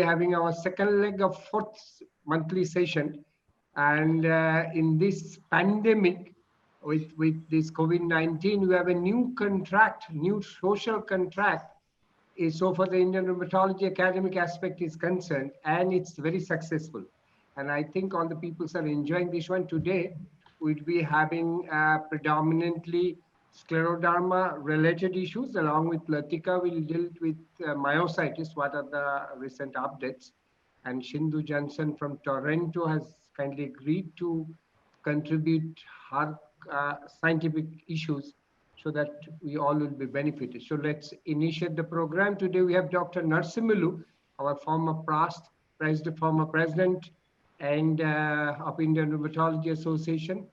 having our second leg of fourth monthly session. And in this pandemic, with this COVID-19, we have a new contract, new social contract. So for the Indian Rheumatology academic aspect is concerned, and it's very successful. And I think all the people are enjoying this one. Today, we'll be having predominantly scleroderma related issues. Along with Latika, we'll deal with myositis. What are the recent updates? And Shindu Johnson from Toronto has kindly agreed to contribute her scientific issues so that we all will be benefited. So let's initiate the program. Today we have Dr. Narsimulu, our former president and of Indian Rheumatology Association,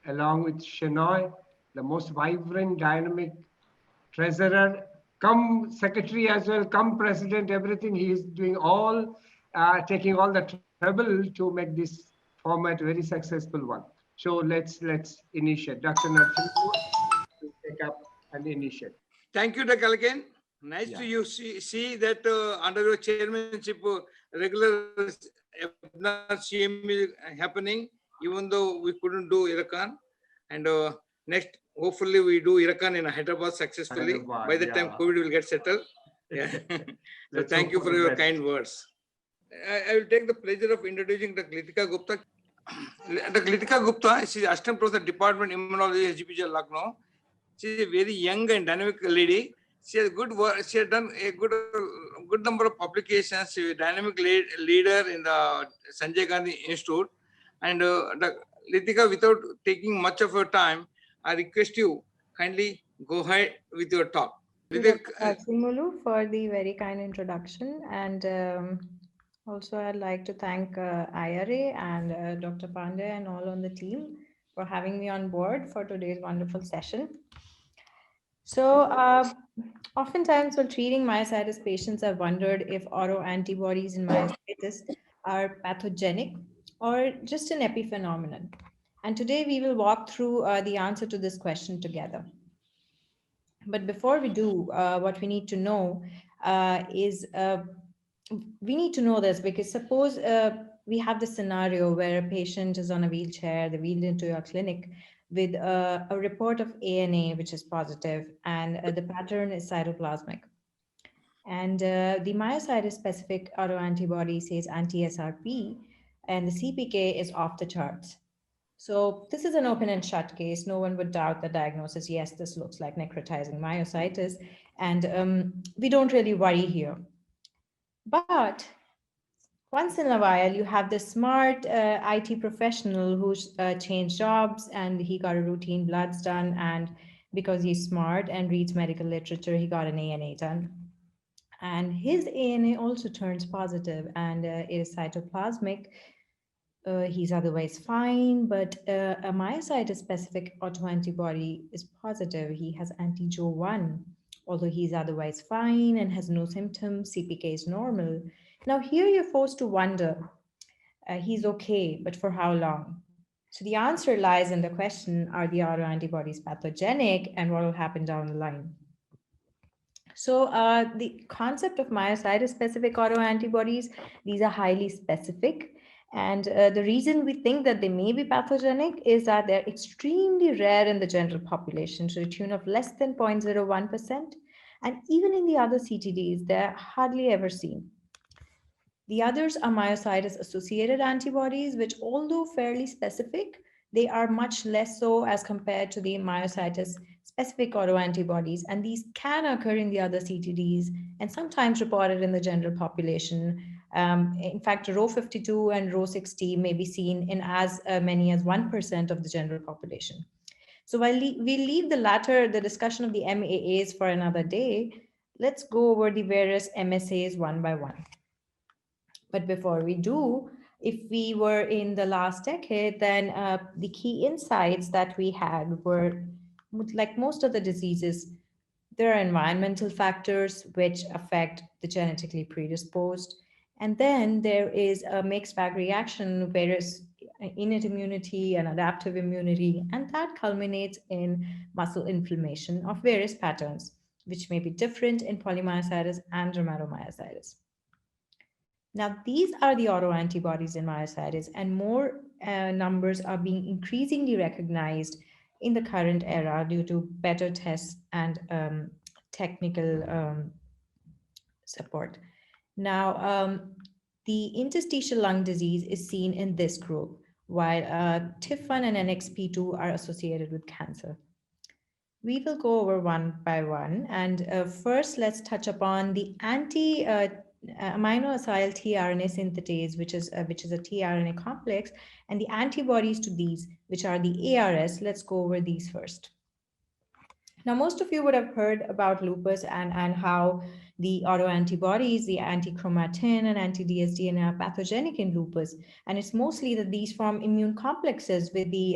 along with Shenoy, the most vibrant, dynamic treasurer, come secretary as well, come president, everything. He is doing all, taking all the trouble to make this format very successful one. So let's initiate. Dr. Narsimulu to take up and initiate. Thank you, Dr. Kalken. Nice to you see that under your chairmanship, regular CM is happening, even though we couldn't do Irakan. And next, hopefully, we do Irakan in Hyderabad successfully. By the time COVID will get settled. Yeah. So thank you for your kind words. I will take the pleasure of introducing Dr. Litika Gupta. Dr. Litika Gupta, she is Assistant Professor, Department Immunology, SGPG, Lucknow. She is a very young and dynamic lady. She has good work. She has done a good number of publications. She is a dynamic leader in the Sanjay Gandhi Institute. And Litika, without taking much of your time, I request you kindly go ahead with your talk. Thank you, Dr. Simulu, for the very kind introduction. And also, I'd like to thank IRA and Dr. Pandey and all on the team for having me on board for today's wonderful session. So, oftentimes while treating myositis patients, I've wondered if autoantibodies in myositis are pathogenic or just an epiphenomenon. And today we will walk through the answer to this question together. But before we do, what we need to know is we need to know this because suppose we have this scenario where a patient is on a wheelchair, they're wheeled into your clinic with a report of ANA, which is positive, and the pattern is cytoplasmic. And the myositis-specific autoantibody says anti-SRP, and the CPK is off the charts. So this is an open and shut case. No one would doubt the diagnosis. Yes, this looks like necrotizing myositis, and we don't really worry here. But once in a while, you have this smart IT professional who's changed jobs and he got a routine bloods done. And because he's smart and reads medical literature, he got an ANA done. And his ANA also turns positive and is cytoplasmic. He's otherwise fine, but a myositis-specific autoantibody is positive. He has anti-Jo1, although he's otherwise fine and has no symptoms. CPK is normal. Now here you're forced to wonder, he's okay, but for how long? So the answer lies in the question, are the autoantibodies pathogenic and what will happen down the line? So the concept of myositis-specific autoantibodies, these are highly specific. And the reason we think that they may be pathogenic is that they're extremely rare in the general population, to the tune of less than 0.01%. And even in the other CTDs, they're hardly ever seen. The others are myositis-associated antibodies, which although fairly specific, they are much less so as compared to the myositis-specific autoantibodies. And these can occur in the other CTDs and sometimes reported in the general population. In fact, Rho52 and Rho60 may be seen in as many as 1% of the general population. So while we leave the latter, the discussion of the MAAs for another day, let's go over the various MSAs one by one. But before we do, if we were in the last decade, then the key insights that we had were, like most of the diseases, there are environmental factors which affect the genetically predisposed. And then there is a mixed bag reaction, various innate immunity and adaptive immunity, and that culminates in muscle inflammation of various patterns, which may be different in polymyositis and dermatomyositis. Now, these are the autoantibodies in myositis, and more numbers are being increasingly recognized in the current era due to better tests and technical support. Now, the interstitial lung disease is seen in this group, while TIF1 and NXP2 are associated with cancer. We will go over one by one. And first, let's touch upon the amino-acyl tRNA synthetase, which is a tRNA complex, and the antibodies to these, which are the ARS. Let's go over these first. Now, most of you would have heard about lupus and how the autoantibodies, the anti-chromatin and anti-dsDNA are pathogenic in lupus. And it's mostly that these form immune complexes with the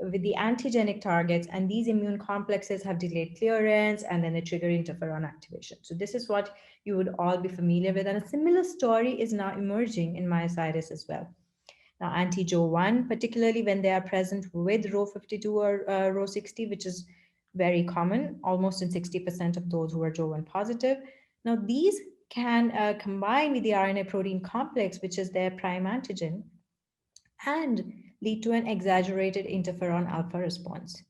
antigenic targets, and these immune complexes have delayed clearance and then they trigger interferon activation. So this is what you would all be familiar with. And a similar story is now emerging in myositis as well. Now, anti-Jo1, particularly when they are present with Rho52 or Rho60, which is very common, almost in 60% of those who are Jo1 positive. Now, these can combine with the RNA protein complex, which is their prime antigen, and lead to an exaggerated interferon alpha response.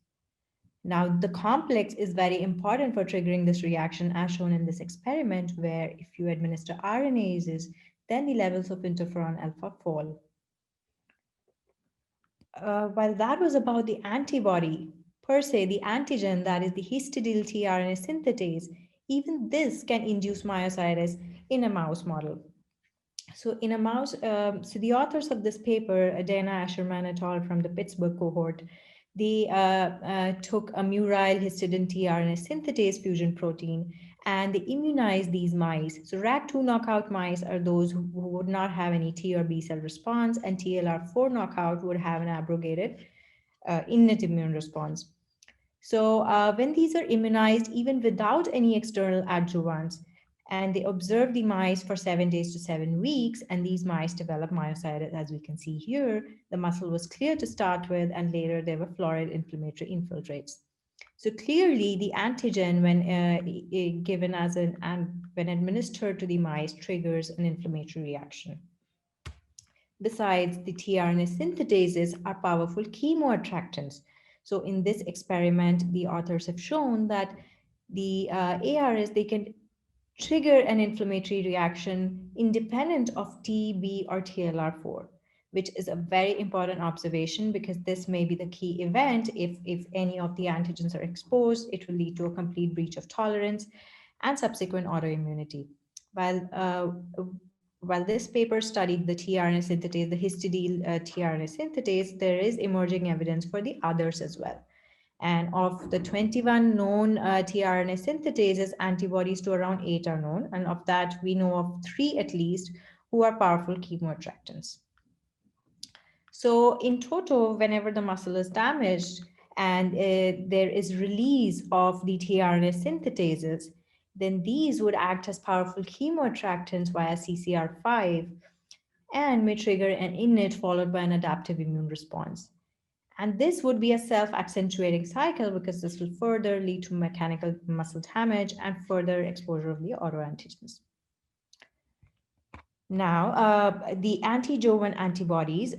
Now, the complex is very important for triggering this reaction, as shown in this experiment, where if you administer RNases, then the levels of interferon alpha fall. While that was about the antibody, per se, the antigen, that is the histidyl tRNA synthetase, even this can induce myositis in a mouse model. So in a mouse, so the authors of this paper, Dana Asherman et al. From the Pittsburgh cohort, they took a muryl histidine tRNA synthetase fusion protein and they immunized these mice. So RAG2 knockout mice are those who would not have any T or B cell response, and TLR4 knockout would have an abrogated innate immune response. So when these are immunized, even without any external adjuvants, and they observe the mice for 7 days to 7 weeks, and these mice develop myositis, as we can see here. The muscle was clear to start with, and later there were florid inflammatory infiltrates. So clearly, the antigen, when given as when administered to the mice, triggers an inflammatory reaction. Besides, the tRNA synthetases are powerful chemoattractants. So in this experiment, the authors have shown that the ARS, they can trigger an inflammatory reaction independent of T, B, or TLR4, which is a very important observation because this may be the key event. If any of the antigens are exposed, it will lead to a complete breach of tolerance and subsequent autoimmunity. While this paper studied the tRNA synthetase, the histidyl tRNA synthetase, there is emerging evidence for the others as well. And of the 21 known tRNA synthetases, antibodies to around 8 are known. And of that, we know of 3 at least who are powerful chemoattractants. So in total, whenever the muscle is damaged and there is release of the tRNA synthetases, then these would act as powerful chemoattractants via CCR5 and may trigger an innate followed by an adaptive immune response. And this would be a self-accentuating cycle because this will further lead to mechanical muscle damage and further exposure of the autoantigens. Now, the anti-Jo1 antibodies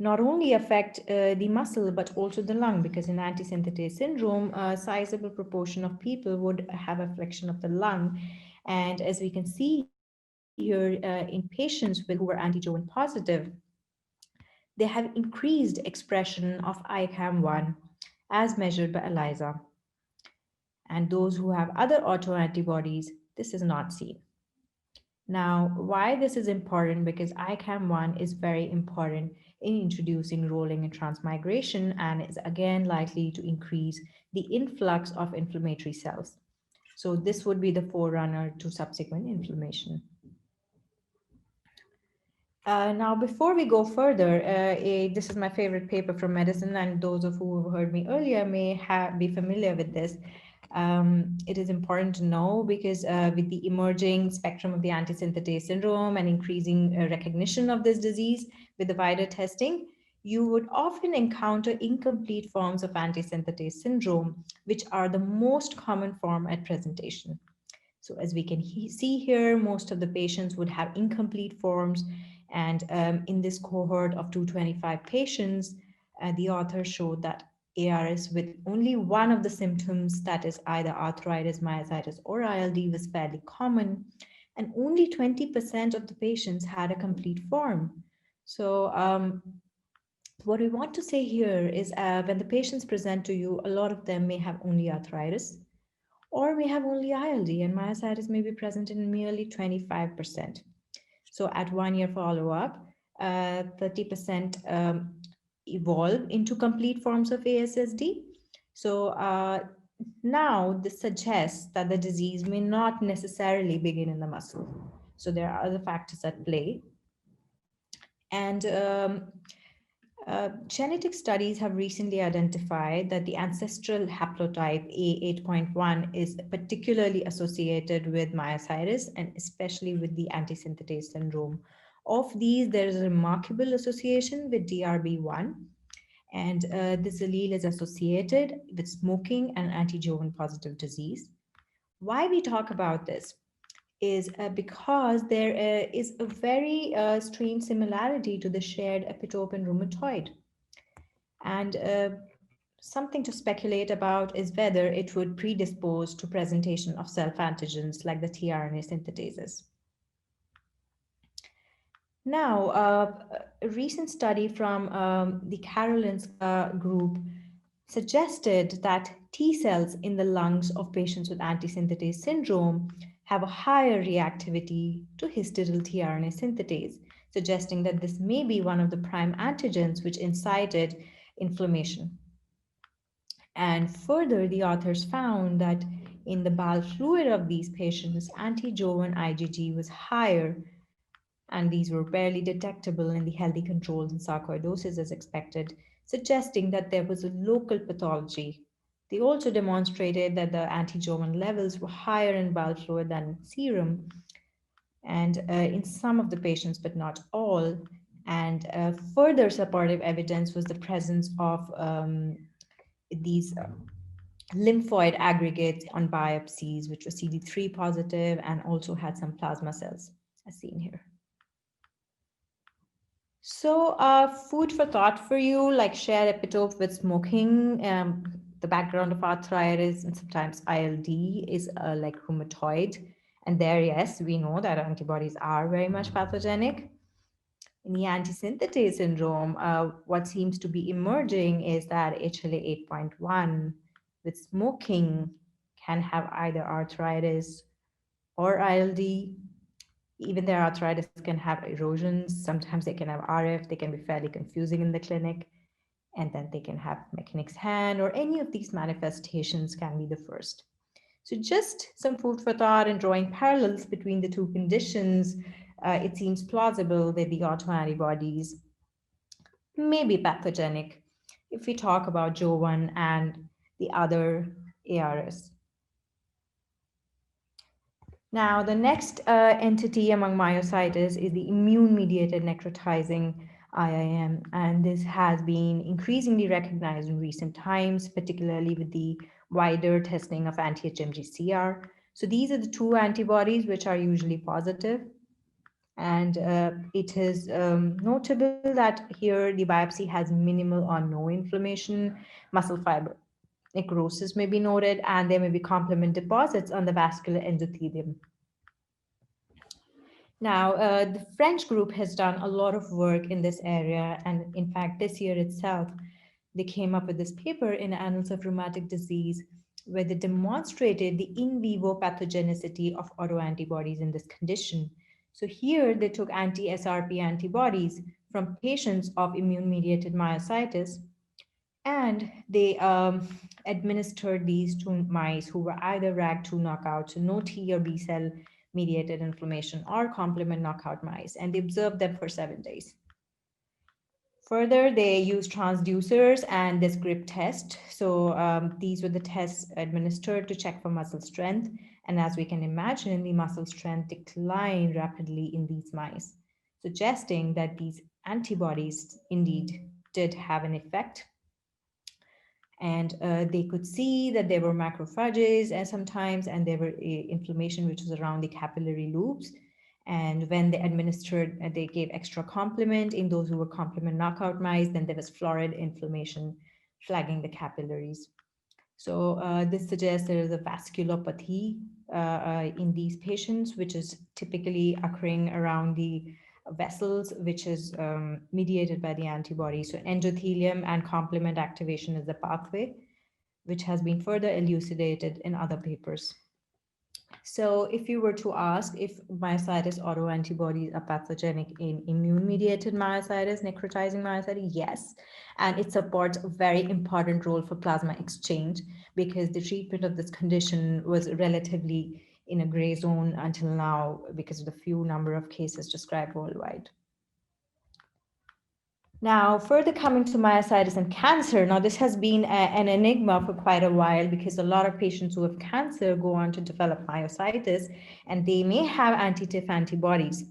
not only affect the muscle, but also the lung, because in antisynthetase syndrome, a sizable proportion of people would have affection of the lung. And as we can see here in patients who were anti-Jo1 positive, they have increased expression of ICAM1 as measured by ELISA. And those who have other autoantibodies, this is not seen. Now, why this is important? Because ICAM1 is very important in introducing rolling and transmigration and is again likely to increase the influx of inflammatory cells. So this would be the forerunner to subsequent inflammation. Now, before we go further, this is my favorite paper from medicine, and those of who have heard me earlier may be familiar with this. It is important to know because with the emerging spectrum of the antisynthetase syndrome and increasing recognition of this disease with the wider testing, you would often encounter incomplete forms of antisynthetase syndrome, which are the most common form at presentation. So as we can see here, most of the patients would have incomplete forms. And in this cohort of 225 patients, the author showed that ARS with only one of the symptoms, that is either arthritis, myositis, or ILD, was fairly common. And only 20% of the patients had a complete form. So what we want to say here is when the patients present to you, a lot of them may have only arthritis or may have only ILD, and myositis may be present in merely 25%. So at 1 year follow-up, 30% evolve into complete forms of ASSD. So now this suggests that the disease may not necessarily begin in the muscle. So there are other factors at play. And genetic studies have recently identified that the ancestral haplotype A8.1 is particularly associated with myositis and especially with the antisynthetase syndrome. Of these, there is a remarkable association with DRB1, and this allele is associated with smoking and anti-Jovan positive disease. Why we talk about this is because there is a very strange similarity to the shared epitope in rheumatoid. And something to speculate about is whether it would predispose to presentation of self-antigens like the tRNA synthetases. Now, a recent study from the Karolinska group suggested that T cells in the lungs of patients with antisynthetase syndrome have a higher reactivity to histidyl tRNA synthetase, suggesting that this may be one of the prime antigens which incited inflammation. And further, the authors found that in the bowel fluid of these patients, anti-Jovan IgG was higher, and these were barely detectable in the healthy controls in sarcoidosis as expected, suggesting that there was a local pathology. They also demonstrated that the anti-Jovan levels were higher in bowel fluid than in serum, and in some of the patients, but not all. And further supportive evidence was the presence of these lymphoid aggregates on biopsies, which were CD3 positive and also had some plasma cells, as seen here. So food for thought for you, like shared epitope with smoking, the background of arthritis and sometimes ILD is like rheumatoid. And there, yes, we know that antibodies are very much pathogenic. In the antisynthetase syndrome, what seems to be emerging is that HLA 8.1 with smoking can have either arthritis or ILD. Even their arthritis can have erosions. Sometimes they can have RF. They can be fairly confusing in the clinic. And then they can have Mechanic's hand, or any of these manifestations can be the first. So just some food for thought and drawing parallels between the two conditions, it seems plausible that the autoantibodies may be pathogenic if we talk about Jovan and the other ARS. Now, the next entity among myositis is the immune-mediated necrotizing IIM, and this has been increasingly recognized in recent times, particularly with the wider testing of anti-HMG-CR. So these are the two antibodies which are usually positive, and it is notable that here the biopsy has minimal or no inflammation, muscle fiber necrosis may be noted, and there may be complement deposits on the vascular endothelium. Now, the French group has done a lot of work in this area, and in fact, this year itself, they came up with this paper in Annals of Rheumatic Disease, where they demonstrated the in vivo pathogenicity of autoantibodies in this condition. So here, they took anti-SRP antibodies from patients of immune-mediated myositis, and they administered these to mice who were either RAG2 knockouts, so no T or B cell mediated inflammation, or complement knockout mice, and they observed them for 7 days. Further, they used transducers and this grip test. So these were the tests administered to check for muscle strength. And as we can imagine, the muscle strength declined rapidly in these mice, suggesting that these antibodies indeed did have an effect. And they could see that there were macrophages and sometimes, and there were inflammation which was around the capillary loops. And when they administered, they gave extra complement in those who were complement knockout mice, then there was florid inflammation flagging the capillaries. So this suggests there is a vasculopathy in these patients, which is typically occurring around the vessels, which is mediated by the antibody. So endothelium and complement activation is the pathway, which has been further elucidated in other papers. So if you were to ask if myositis autoantibodies are pathogenic in immune-mediated myositis, necrotizing myositis, yes. And it supports a very important role for plasma exchange because the treatment of this condition was relatively in a gray zone until now because of the few number of cases described worldwide. Now, further coming to myositis and cancer, now this has been an enigma for quite a while because a lot of patients who have cancer go on to develop myositis and they may have anti-TIF antibodies.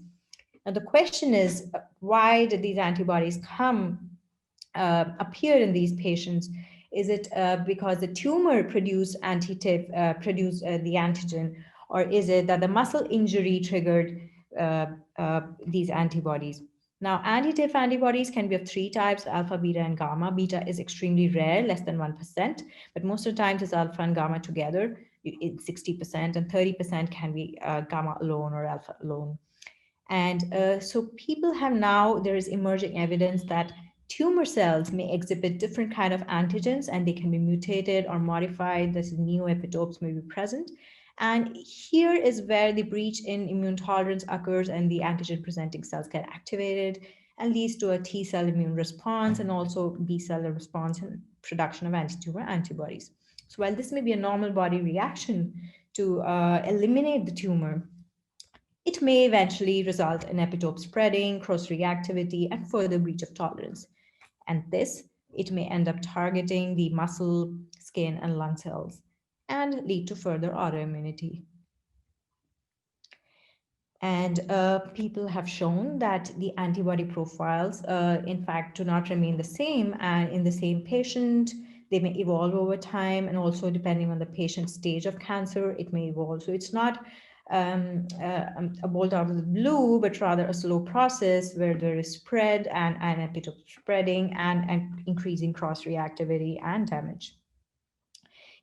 Now, the question is, why did these antibodies appear in these patients? Is it because the tumor produced anti-TIF, produced the antigen, or is it that the muscle injury triggered these antibodies? Now, anti-TIF antibodies can be of three types: alpha, beta, and gamma. Beta is extremely rare, less than 1%, but most of the times it's alpha and gamma together, it's 60%, and 30% can be gamma alone or alpha alone. And so people have now, there is emerging evidence that tumor cells may exhibit different kind of antigens and they can be mutated or modified. This neoepitopes may be present. And here is where the breach in immune tolerance occurs and the antigen presenting cells get activated and leads to a T cell immune response and also B cell response and production of anti-tumor antibodies. So while this may be a normal body reaction to eliminate the tumor, it may eventually result in epitope spreading, cross-reactivity, and further breach of tolerance. And this, it may end up targeting the muscle, skin, and lung cells and lead to further autoimmunity. And people have shown that the antibody profiles, in fact, do not remain the same in the same patient. They may evolve over time, and also depending on the patient's stage of cancer, it may evolve. So it's not a bolt out of the blue, but rather a slow process where there is spread and epitope spreading and increasing cross-reactivity and damage.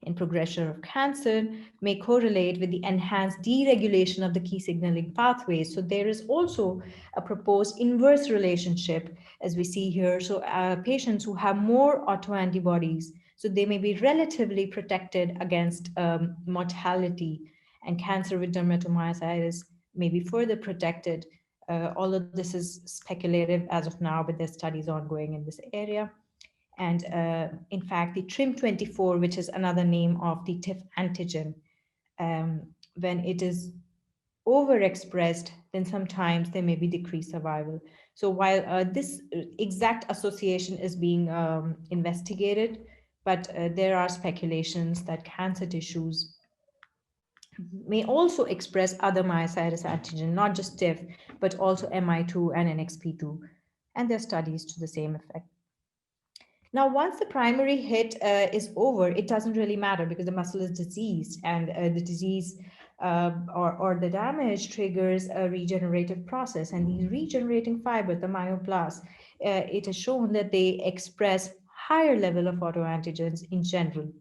In progression of cancer may correlate with the enhanced deregulation of the key signaling pathways. So there is also a proposed inverse relationship, as we see here. So patients who have more autoantibodies, so they may be relatively protected against mortality, and cancer with dermatomyositis may be further protected. Although this is speculative as of now, but there's studies ongoing in this area. And in fact, the TRIM24, which is another name of the TIF antigen, when it is overexpressed, then sometimes there may be decreased survival. So while this exact association is being investigated, but there are speculations that cancer tissues may also express other myositis antigen, not just TIF, but also MI2 and NXP2. And there are studies to the same effect. Now, once the primary hit is over, it doesn't really matter because the muscle is diseased, and the disease or the damage triggers a regenerative process. And these regenerating fibers, the myoblasts, it is shown that they express higher level of autoantigens in general.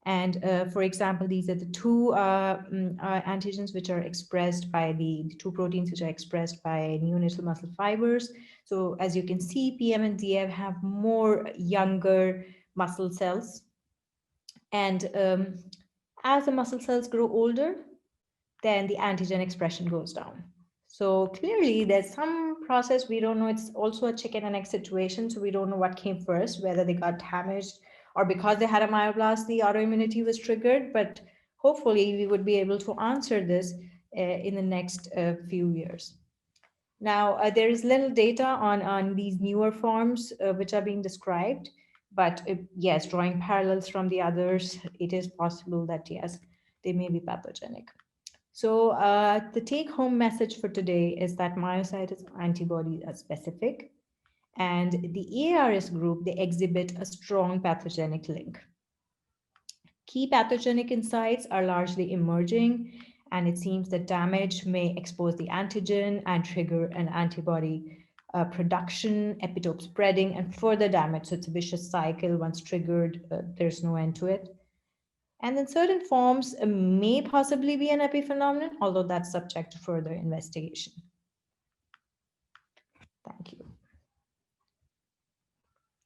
And for example, these are the two antigens which are expressed by the two proteins which are expressed by neonatal muscle fibers. So as you can see, PM and DF have more younger muscle cells. And as the muscle cells grow older, then the antigen expression goes down. So clearly there's some process we don't know. It's also a chicken and egg situation. So we don't know what came first, whether they got damaged or because they had a myoblast, the autoimmunity was triggered. But hopefully we would be able to answer this in the next few years. Now, there is little data on these newer forms which are being described. But yes, drawing parallels from the others, it is possible that, yes, they may be pathogenic. So the take-home message for today is that myositis antibodies are specific, And the ARS group, they exhibit a strong pathogenic link. Key pathogenic insights are largely emerging, and it seems that damage may expose the antigen and trigger an antibody production, epitope spreading, and further damage. So it's a vicious cycle. Once triggered, there's no end to it. And then certain forms may possibly be an epiphenomenon, although that's subject to further investigation. Thank you.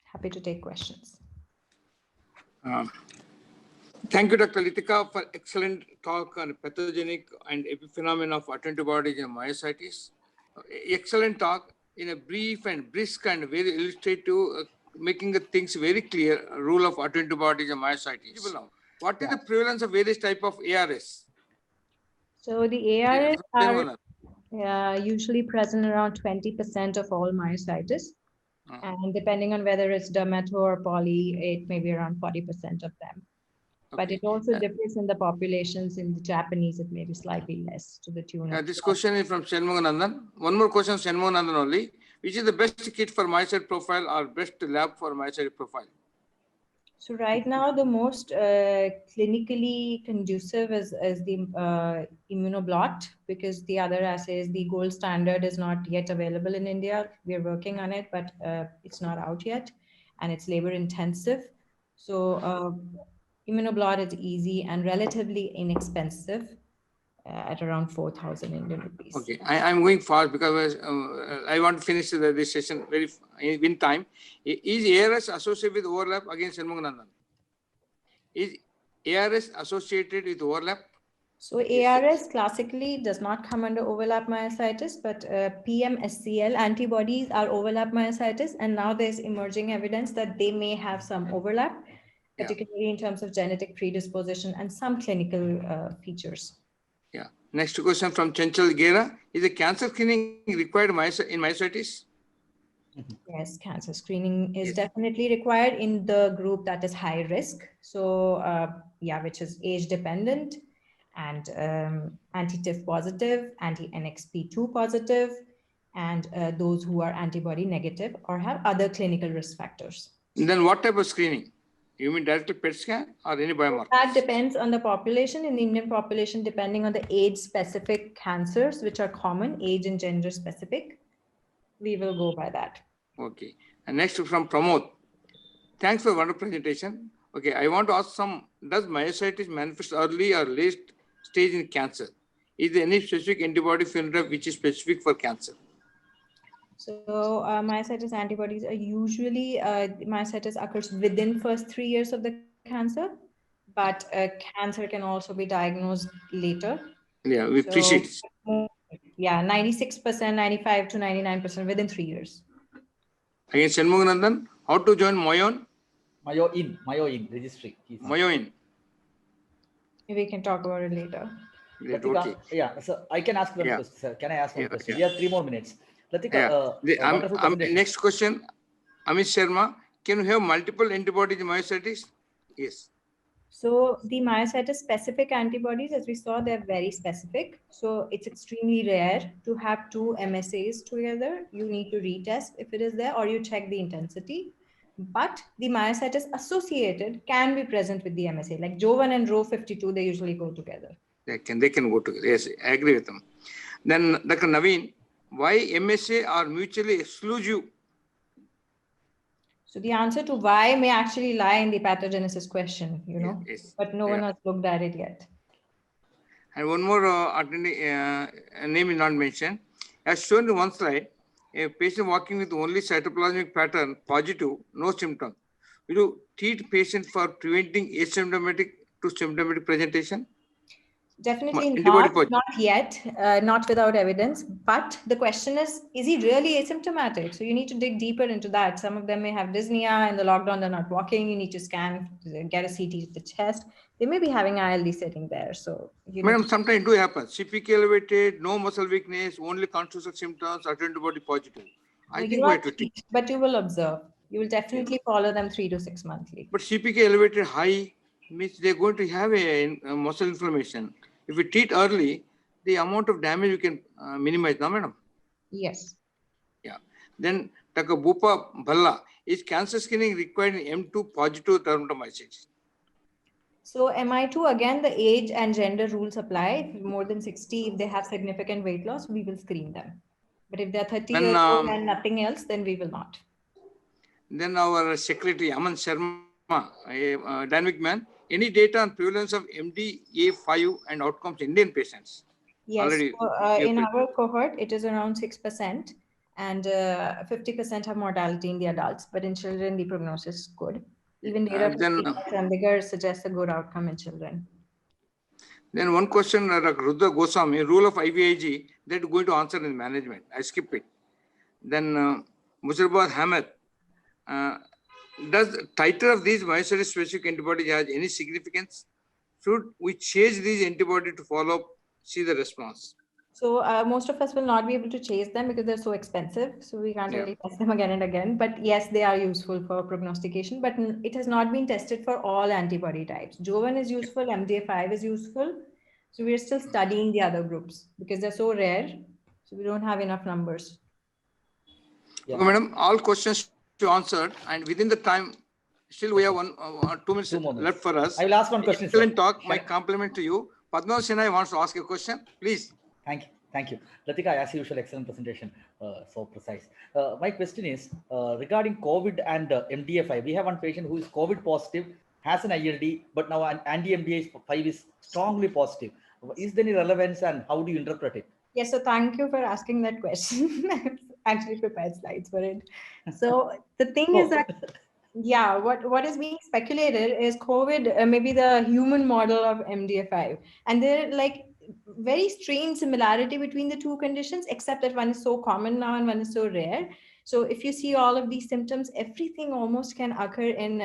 Happy to take questions. Thank you, Dr. Litika, for excellent talk on pathogenic and epiphenomenon of antibodies and myositis. Excellent talk in a brief and brisk and very illustrative, making the things very clear. Role of antibodies and myositis. What is the prevalence of various type of ARS? So the ARS Yeah. are usually present around 20% of all myositis. And depending on whether it's dermato or poly, it may be around 40% of them. But it also differs in the populations. In the Japanese, it may be slightly less, to the tune of. This question is from Shanmuganandan. One more question, Shanmuganandan only. Which is the best kit for myocyte profile or best lab for myocyte profile? So right now, the most clinically conducive is the immunoblot, because the other assays, the gold standard is not yet available in India. We're working on it, but it's not out yet, and it's labor intensive. So immunoblot is easy and relatively inexpensive at around 4,000 Indian rupees. Okay, I'm going fast because I want to finish this session very in time. Is ARS associated with overlap? Again, Shanmuganandan. Is ARS associated with overlap? So ARS classically does not come under overlap myositis, but PMSCL antibodies are overlap myositis, and now there's emerging evidence that they may have some overlap, particularly in terms of genetic predisposition and some clinical features. Yeah. Next question from Chanchal Gera. Is the cancer screening required in myositis? Yes, cancer screening is definitely required in the group that is high risk. So yeah, which is age dependent, and anti-TIF positive, anti-NXP2 positive, and those who are antibody negative or have other clinical risk factors. And then what type of screening? You mean directly PET scan or any biomarker? That depends on the population. In the Indian population, depending on the age-specific cancers, which are common, age and gender specific, we will go by that. Okay. And next from Pramod. Thanks for wonderful presentation. Okay, I want to ask does myositis manifest early or late stage in cancer? Is there any specific antibody phenotype which is specific for cancer? So myositis antibodies are usually, myositis occurs within first 3 years of the cancer, but cancer can also be diagnosed later. Yeah, we appreciate it. Yeah, 96%, 95 to 99% within 3 years. Again, Shanmuganandan, how to join Myoin? Myoin registry. Myoin. We can talk about it later. Latika, okay. Yeah, so I can ask one question, sir. Can I ask one question? We have 3 more minutes. Latika, next question, Amit Sharma. Can you have multiple antibodies in myositis? Yes. So the myositis specific antibodies, as we saw, they're very specific. So it's extremely rare to have 2 MSAs together. You need to retest if it is there, or you check the intensity. But the myositis associated can be present with the MSA. Like Jovan and Rho52, they usually go together. They can go together. Yes, I agree with them. Then Dr. Naveen, why MSA are mutually exclusive? So the answer to why may actually lie in the pathogenesis question, you know, but no one has looked at it yet. And one more name is not mentioned. As shown in one slide, a patient walking with only cytoplasmic pattern positive, no symptom. Will you treat patient for preventing asymptomatic to symptomatic presentation? Definitely not yet, not without evidence. But the question is he really asymptomatic? So you need to dig deeper into that. Some of them may have dyspnea in the lockdown, they're not walking. You need to scan, get a CT of the chest. They may be having ILD sitting there. So, Madam, sometimes it do happen. CPK elevated, no muscle weakness, only constitutional symptoms, antibody positive. I think we have to treat. But you will observe. You will definitely follow them 3 to 6 monthly. But CPK elevated high means they're going to have a muscle inflammation. If we treat early, the amount of damage we can minimize, no, madam? Yes. Yeah. Then Dr. Bhupa Bhalla, is cancer screening required in M2 positive dermatomyositis? So MI2, again, the age and gender rules apply. If more than 60, if they have significant weight loss, we will screen them. But if they're 30 years old and nothing else, then we will not. Then our secretary, Aman Sharma, a dynamic man, any data on prevalence of MDA5 and outcomes in Indian patients? Yes, Already in our cohort, it is around 6%, and 50% have mortality in the adults, but in children, the prognosis is good. Even data from bigger suggests a good outcome in children. Then one question, Rudra Goswami, rule of IVIG, that going to answer in management. I skip it. Then Mujarbad Hamid, does titer of these myositis specific antibodies have any significance? Should we change these antibodies to follow up, see the response? So most of us will not be able to chase them because they're so expensive. So we can't really test them again and again. But yes, they are useful for prognostication, but it has not been tested for all antibody types. Jovan is useful, MDA5 is useful. So we're still studying the other groups because they're so rare. So we don't have enough numbers. Yeah. Okay, madam, all questions to answered, and within the time, still we have 2 minutes left for us. I will ask one question. Excellent talk. My compliment to you. Padma Sinha wants to ask a question. Please. Thank you. Thank you. Latika, as usual, excellent presentation. So precise. My question is regarding COVID and MDA5. We have one patient who is COVID positive, has an ILD, but now an anti-MDA5 is strongly positive. Is there any relevance and how do you interpret it? Yes, so thank you for asking that question. I've actually prepared slides for it. So the thing is that, yeah, what is being speculated is COVID, maybe the human model of MDA5. And they're like very strange similarity between the two conditions, except that one is so common now and one is so rare. So if you see all of these symptoms, everything almost can occur in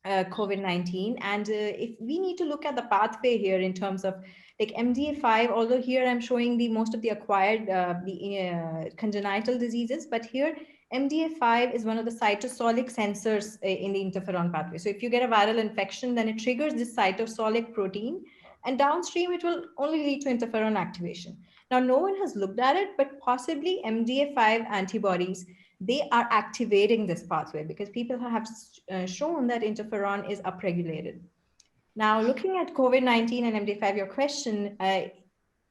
COVID-19. And if we need to look at the pathway here in terms of like MDA5, although here I'm showing the most of the acquired congenital diseases, but here MDA5 is one of the cytosolic sensors in the interferon pathway. So if you get a viral infection, then it triggers this cytosolic protein, and downstream it will only lead to interferon activation. Now, no one has looked at it, but possibly MDA5 antibodies, they are activating this pathway because people have shown that interferon is upregulated. Now, looking at COVID-19 and MD5, your question,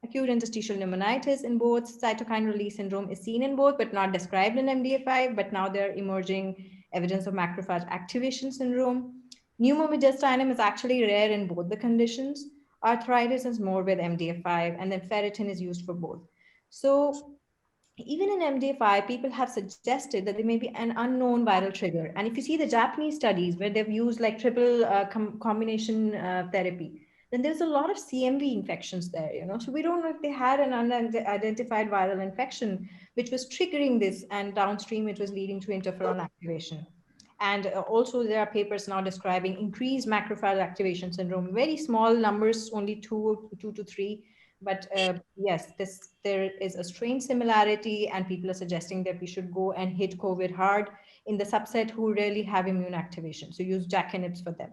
acute interstitial pneumonitis in both, cytokine release syndrome is seen in both, but not described in MDA5, but now there are emerging evidence of macrophage activation syndrome. Pneumomediastinum is actually rare in both the conditions. Arthritis is more with MDA5, and then ferritin is used for both. So even in MDA5, people have suggested that there may be an unknown viral trigger. And if you see the Japanese studies where they've used like triple combination therapy, then there's a lot of CMV infections there, you know. So we don't know if they had an unidentified viral infection, which was triggering this, and downstream it was leading to interferon activation. And also there are papers now describing increased macrophage activation syndrome, very small numbers, only 2 to 3. But yes, there is a strange similarity, and people are suggesting that we should go and hit COVID hard in the subset who really have immune activation. So use JAK inhibitors for them.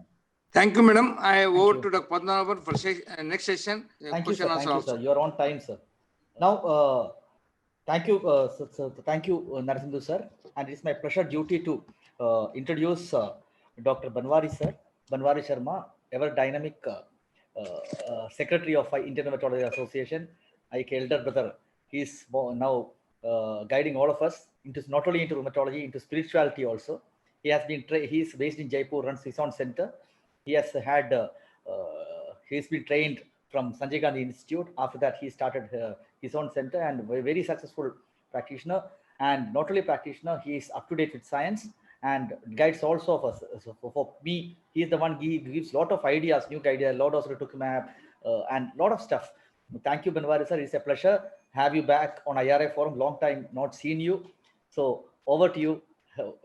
Thank you, madam. I over to Dr. Padmanabhan for next session. Thank you, sir. Thank you, sir. You're on time, sir. Now, thank you, thank you, Narasimhan sir. And it's my pleasure duty to introduce Dr. Banwari sir, Banwari Sharma, ever dynamic secretary of Indian Rheumatology Association, like elder brother. He's now guiding all of us into not only into rheumatology, into spirituality also. He has been he's based in Jaipur, runs his own center. He has had he's been trained from Sanjay Gandhi Institute. After that, he started his own center, and very successful practitioner. And not only practitioner, he is up to date with science and guides also of us. So for me, he is the one, he gives a lot of ideas, new ideas, a lot of rituximab, and a lot of stuff. Thank you, Banwari sir. It's a pleasure have you back on IRA forum. Long time not seen you. So over to you.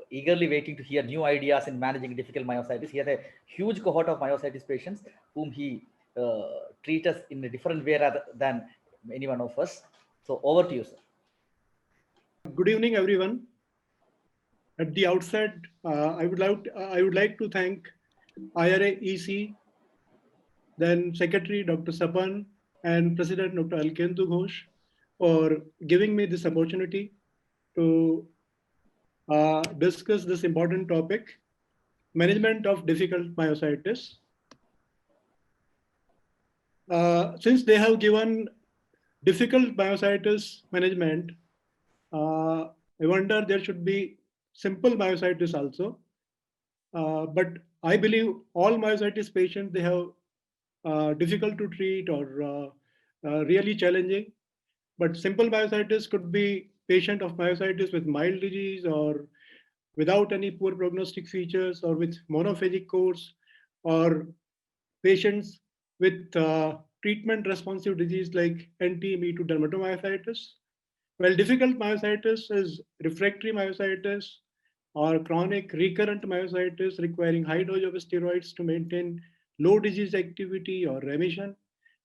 Eagerly waiting to hear new ideas in managing difficult myositis. He has a huge cohort of myositis patients whom he treats us in a different way rather than any one of us. So over to you, sir. Good evening, everyone. At the outset, I would like to thank IRA EC, then Secretary Dr. Sapan, and President Dr. Alkentu Ghosh for giving me this opportunity to discuss this important topic, management of difficult myositis. Since they have given difficult myositis management, I wonder there should be simple myositis also. But I believe all myositis patients, they have difficult to treat or really challenging. But simple myositis could be patient of myositis with mild disease or without any poor prognostic features or with monophagic course or patients with treatment responsive disease like NT-Me2 dermatomyositis. Well, difficult myositis is refractory myositis or chronic recurrent myositis requiring high dose of steroids to maintain low disease activity or remission,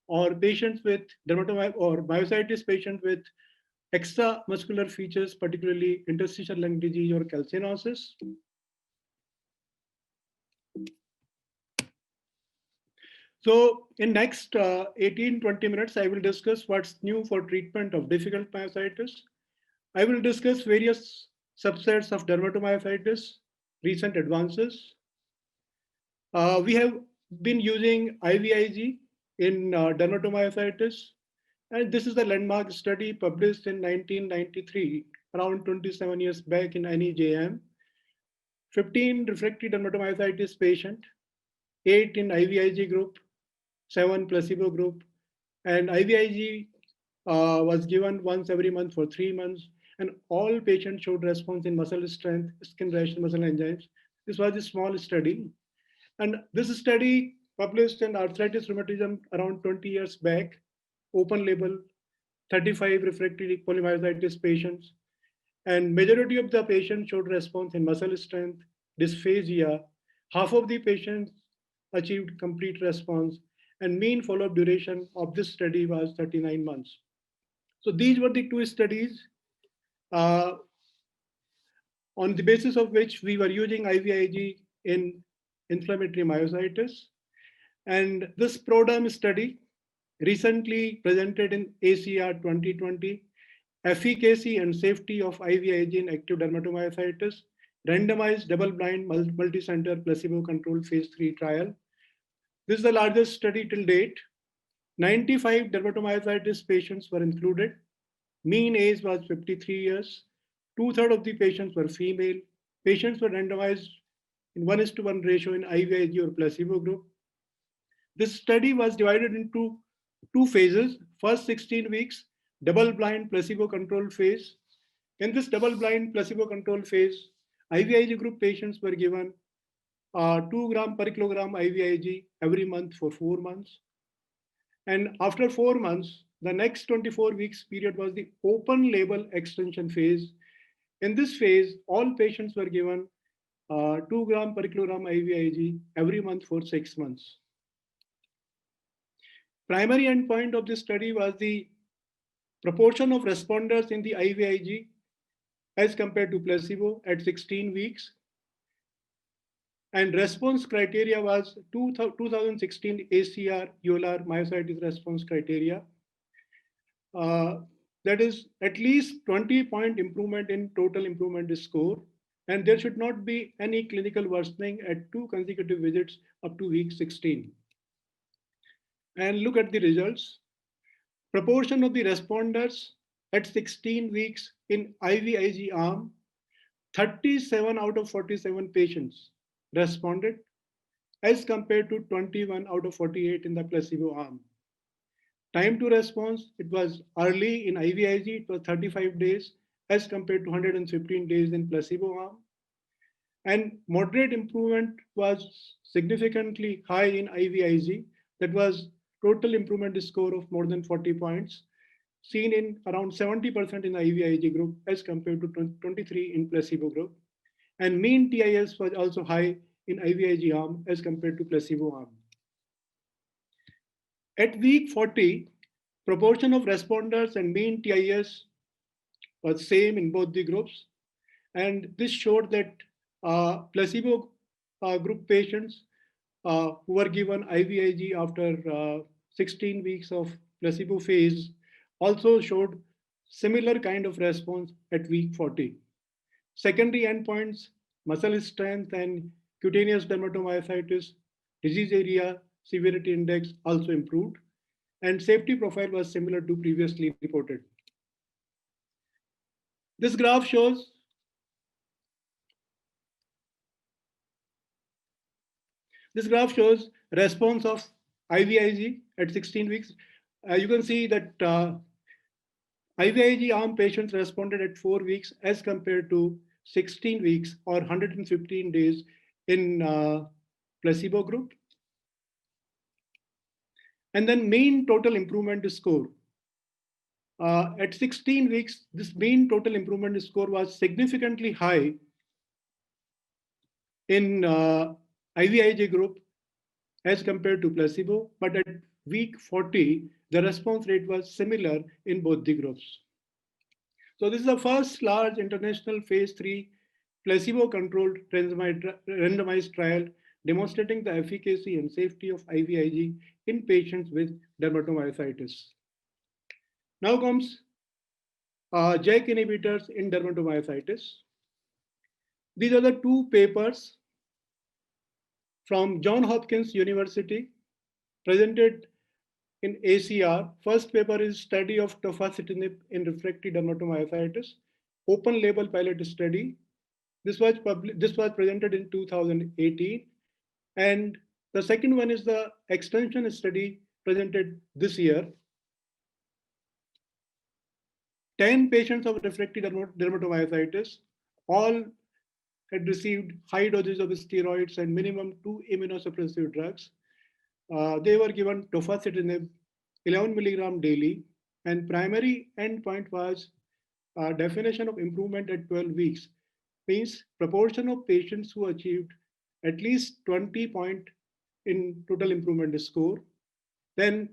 or patients with or myositis patients with extramuscular features, particularly interstitial lung disease or calcinosis. So in next 18-20 minutes, I will discuss what's new for treatment of difficult myositis. I will discuss various subsets of dermatomyositis, recent advances. We have been using IVIG in dermatomyositis, and this is the landmark study published in 1993, around 27 years back in NEJM. 15 refractory dermatomyositis patient, 8 in IVIG group, 7 placebo group, and IVIG was given once every month for 3 months, and all patients showed response in muscle strength, skin rash, muscle enzymes. This was a small study, and this study published in Arthritis Rheumatism around 20 years back, open label, 35 refractory polymyositis patients, and majority of the patients showed response in muscle strength, dysphagia. Half of the patients achieved complete response, and mean follow-up duration of this study was 39 months. So these were the two studies uh, on the basis of which we were using IVIG in inflammatory myositis. And this PRODERM study, recently presented in ACR 2020, efficacy and safety of IVIG in active dermatomyositis, randomized double-blind multi-center placebo-controlled phase 3 trial. This is the largest study till date. 95 dermatomyositis patients were included. Mean age was 53 years. 2/3 of the patients were female. Patients were randomized in 1:1 ratio in IVIG or placebo group. This study was divided into two phases. First 16 weeks, double-blind placebo-controlled phase. In this double-blind placebo-controlled phase, IVIG group patients were given 2 gram per kilogram IVIG every month for 4 months. And after 4 months, the next 24 weeks period was the open label extension phase. In this phase, all patients were given 2 gram per kilogram IVIG every month for 6 months. Primary endpoint of this study was the proportion of responders in the IVIG as compared to placebo at 16 weeks. And response criteria was 2016 ACR ULR myositis response criteria. That is at least 20-point improvement in total improvement score. And there should not be any clinical worsening at 2 consecutive visits up to week 16. And look at the results. Proportion of the responders at 16 weeks in IVIG arm, 37 out of 47 patients responded as compared to 21 out of 48 in the placebo arm. Time to response, it was early in IVIG, it was 35 days as compared to 115 days in placebo arm. And moderate improvement was significantly high in IVIG. That was total improvement score of more than 40 points, seen in around 70% in the IVIG group as compared to 23 in placebo group. And mean TIS was also high in IVIG arm as compared to placebo arm. At week 40, proportion of responders and mean TIS was same in both the groups. And this showed that placebo group patients who were given IVIG after 16 weeks of placebo phase also showed similar kind of response at week 40. Secondary endpoints, muscle strength and cutaneous dermatomyositis, disease area, severity index also improved, and safety profile was similar to previously reported. This graph shows response of IVIG at 16 weeks. You can see that IVIG arm patients responded at 4 weeks as compared to 16 weeks or 115 days in placebo group. And then mean total improvement score. At 16 weeks, this mean total improvement score was significantly high in IVIG group as compared to placebo, but at week 40, the response rate was similar in both the groups. So this is the first large international phase 3 placebo-controlled randomized trial demonstrating the efficacy and safety of IVIG in patients with dermatomyositis. Now comes JAK inhibitors in dermatomyositis. These are the two papers from Johns Hopkins University presented in ACR. First paper is study of tofacitinib in refractory dermatomyositis, open label pilot study. This was presented in 2018. And the second one is the extension study presented this year. 10 patients of refractory dermatomyositis, all had received high doses of steroids and minimum 2 immunosuppressive drugs. They were given tofacitinib 11 milligram daily, and primary endpoint was definition of improvement at 12 weeks, means proportion of patients who achieved at least 20 point in total improvement score. Then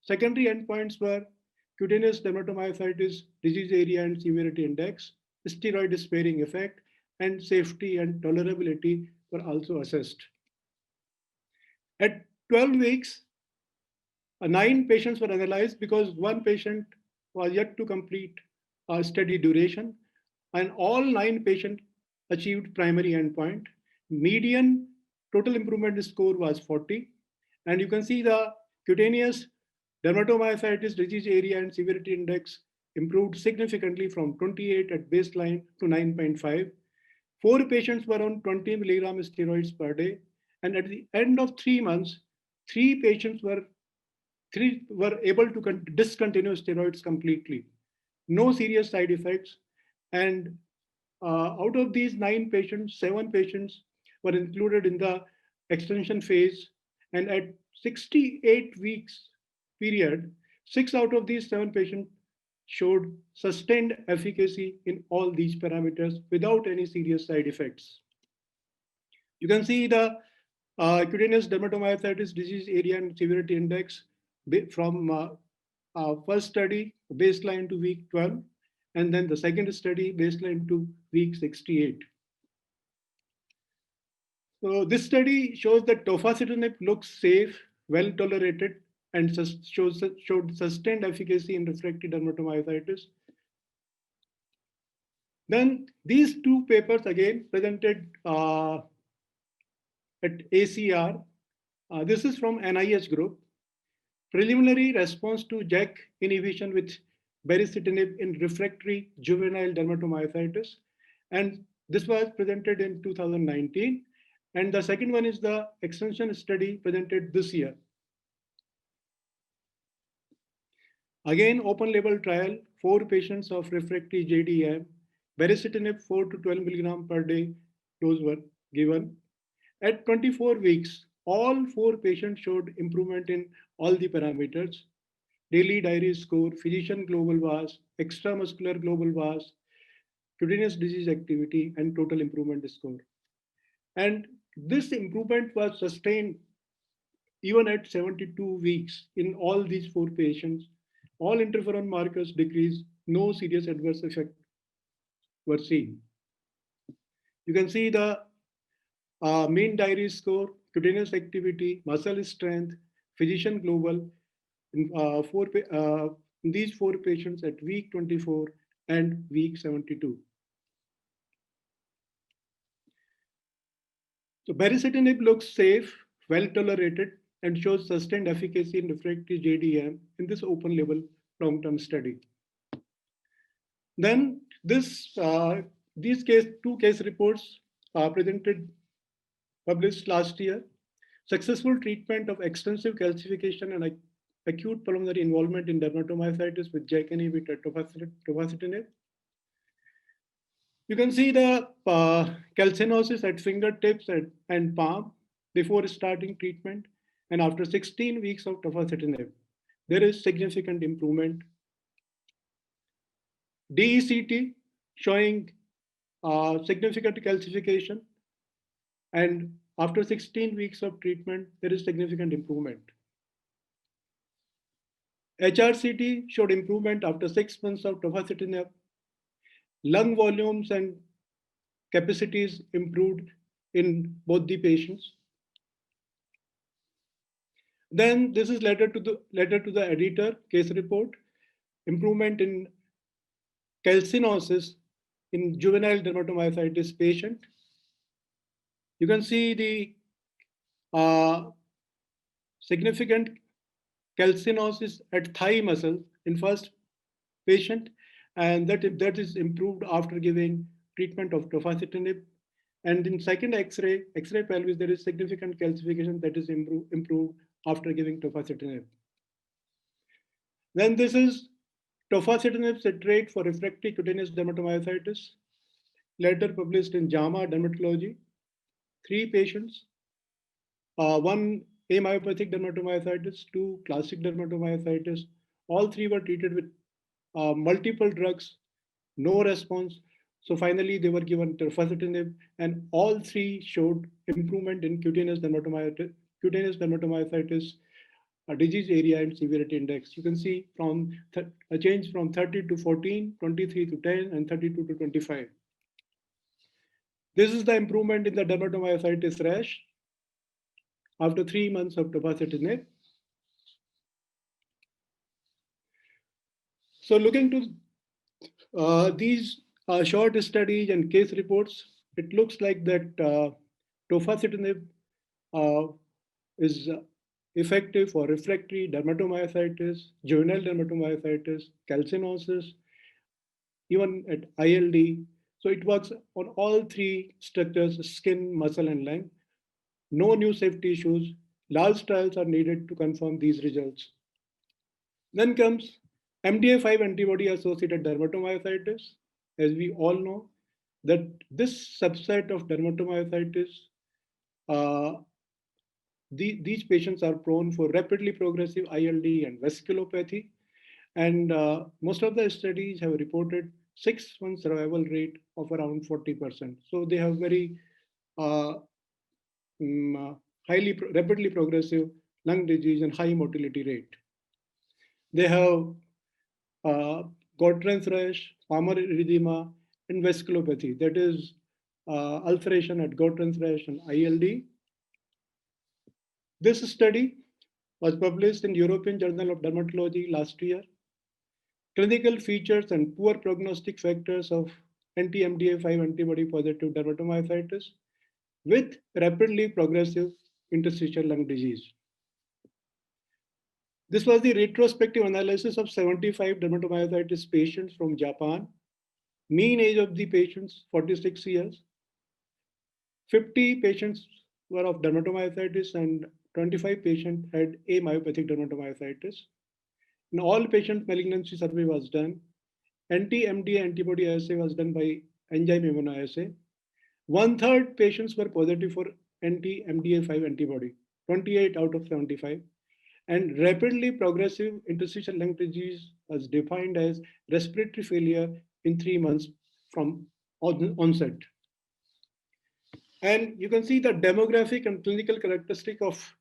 secondary endpoints were cutaneous dermatomyositis, disease area and severity index, steroid sparing effect, and safety and tolerability were also assessed. At 12 weeks, 9 patients were analyzed because one patient was yet to complete a study duration, and all 9 patients achieved primary endpoint. Median total improvement score was 40, and you can see the cutaneous dermatomyositis disease area and severity index improved significantly from 28 at baseline to 9.5. 4 patients were on 20 milligram steroids per day, and at the end of 3 months, 3 patients were able to discontinue steroids completely. No serious side effects, and out of these 9 patients, 7 patients were included in the extension phase, and at 68 weeks period, 6 out of these 7 patients showed sustained efficacy in all these parameters without any serious side effects. You can see the cutaneous dermatomyositis disease area and severity index from first study baseline to week 12, and then the second study baseline to week 68. So this study shows that tofacitinib looks safe, well tolerated, and showed sustained efficacy in refractory dermatomyositis. Then these two papers again presented at ACR. This is from NIH group. Preliminary response to JAK inhibition with baricitinib in refractory juvenile dermatomyositis. And this was presented in 2019. And the second one is the extension study presented this year. Again, open label trial, 4 patients of refractory JDM, baricitinib 4 to 12 milligram per day dose were given. At 24 weeks, all 4 patients showed improvement in all the parameters: daily diary score, physician global VAS, extramuscular global VAS, cutaneous disease activity, and total improvement score. And this improvement was sustained even at 72 weeks in all these 4 patients. All interferon markers decreased, no serious adverse effect were seen. You can see the mean diary score, cutaneous activity, muscle strength, physician global in these 4 patients at week 24 and week 72. So baricitinib looks safe, well tolerated, and shows sustained efficacy in refractory JDM in this open label long-term study. Then these two case reports published last year. Successful treatment of extensive calcification and acute pulmonary involvement in dermatomyositis with JAK inhibitor tofacitinib. You can see the calcinosis at fingertips and palm before starting treatment, and after 16 weeks of tofacitinib, there is significant improvement. DECT showing significant calcification, and after 16 weeks of treatment, there is significant improvement. HRCT showed improvement after 6 months of tofacitinib. Lung volumes and capacities improved in both the patients. Then this is letter to the editor case report. Improvement in calcinosis in juvenile dermatomyositis patient. You can see the significant calcinosis at thigh muscle in first patient, and that is improved after giving treatment of tofacitinib. And in second X-ray pelvis, there is significant calcification that is improved after giving tofacitinib. Then this is tofacitinib citrate for refractory cutaneous dermatomyositis, later published in JAMA Dermatology. 3 patients, 1 amyopathic dermatomyositis, 2 classic dermatomyositis. All 3 were treated with multiple drugs, no response. So finally, they were given tofacitinib, and all 3 showed improvement in cutaneous dermatomyositis disease area and severity index. You can see from a change from 30 to 14, 23 to 10, and 32 to 25. This is the improvement in the dermatomyositis rash after 3 months of tofacitinib. So looking to these short studies and case reports, it looks like that tofacitinib is effective for refractory dermatomyositis, juvenile dermatomyositis, calcinosis, even at ILD. So it works on all 3 structures, skin, muscle, and lung. No new safety issues. Large trials are needed to confirm these results. Then comes MDA5 antibody-associated dermatomyositis. As we all know, that this subset of dermatomyositis, these patients are prone for rapidly progressive ILD and vasculopathy. And most of the studies have reported 6-month survival rate of around 40%. So they have very rapidly progressive lung disease and high mortality rate. They have Gotran's rash, palmar erythema, and vasculopathy. That is ulceration at Gotran's rash and ILD. This study was published in European Journal of Dermatology last year. Clinical features and poor prognostic factors of anti-MDA5 antibody positive dermatomyositis with rapidly progressive interstitial lung disease. This was the retrospective analysis of 75 dermatomyositis patients from Japan. Mean age of the patients, 46 years. 50 patients were of dermatomyositis and 25 patients had amyopathic dermatomyositis. In all patients, malignancy survey was done. Anti-MDA antibody assay was done by enzyme immunoassay. 1/3 patients were positive for anti-MDA5 antibody, 28 out of 75. And rapidly progressive interstitial lung disease was defined as respiratory failure in 3 months from onset. And you can see the demographic and clinical characteristic of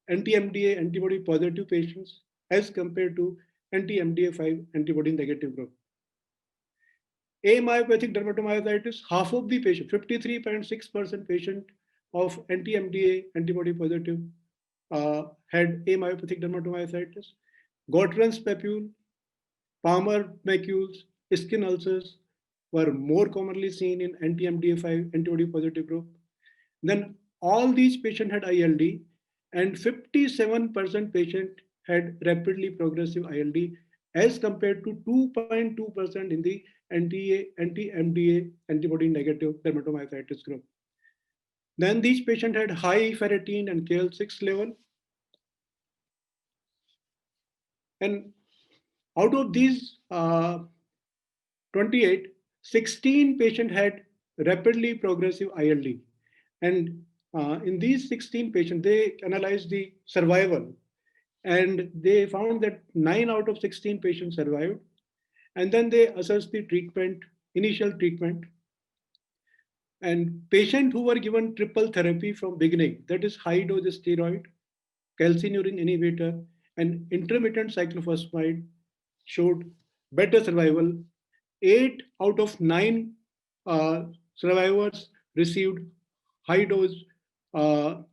anti-MDA antibody positive patients as compared to anti-MDA5 antibody negative group. Amyopathic dermatomyositis, half of the patient, 53.6% patient of anti-MDA antibody positive had amyopathic dermatomyositis. Gotran's papule, palmar macules, skin ulcers were more commonly seen in anti-MDA5 antibody positive group. Then all these patients had ILD, and 57% patient had rapidly progressive ILD as compared to 2.2% in the anti-MDA antibody negative dermatomyositis group. Then these patients had high ferritin and KL6 level. And out of these 28, 16 patients had rapidly progressive ILD. And in these 16 patients, they analyzed the survival. And they found that 9 out of 16 patients survived. And then they assessed the treatment, initial treatment. And patients who were given triple therapy from beginning, that is high dose steroid, calcineurin inhibitor, and intermittent cyclophosphamide, showed better survival. 8 out of 9 survivors received high dose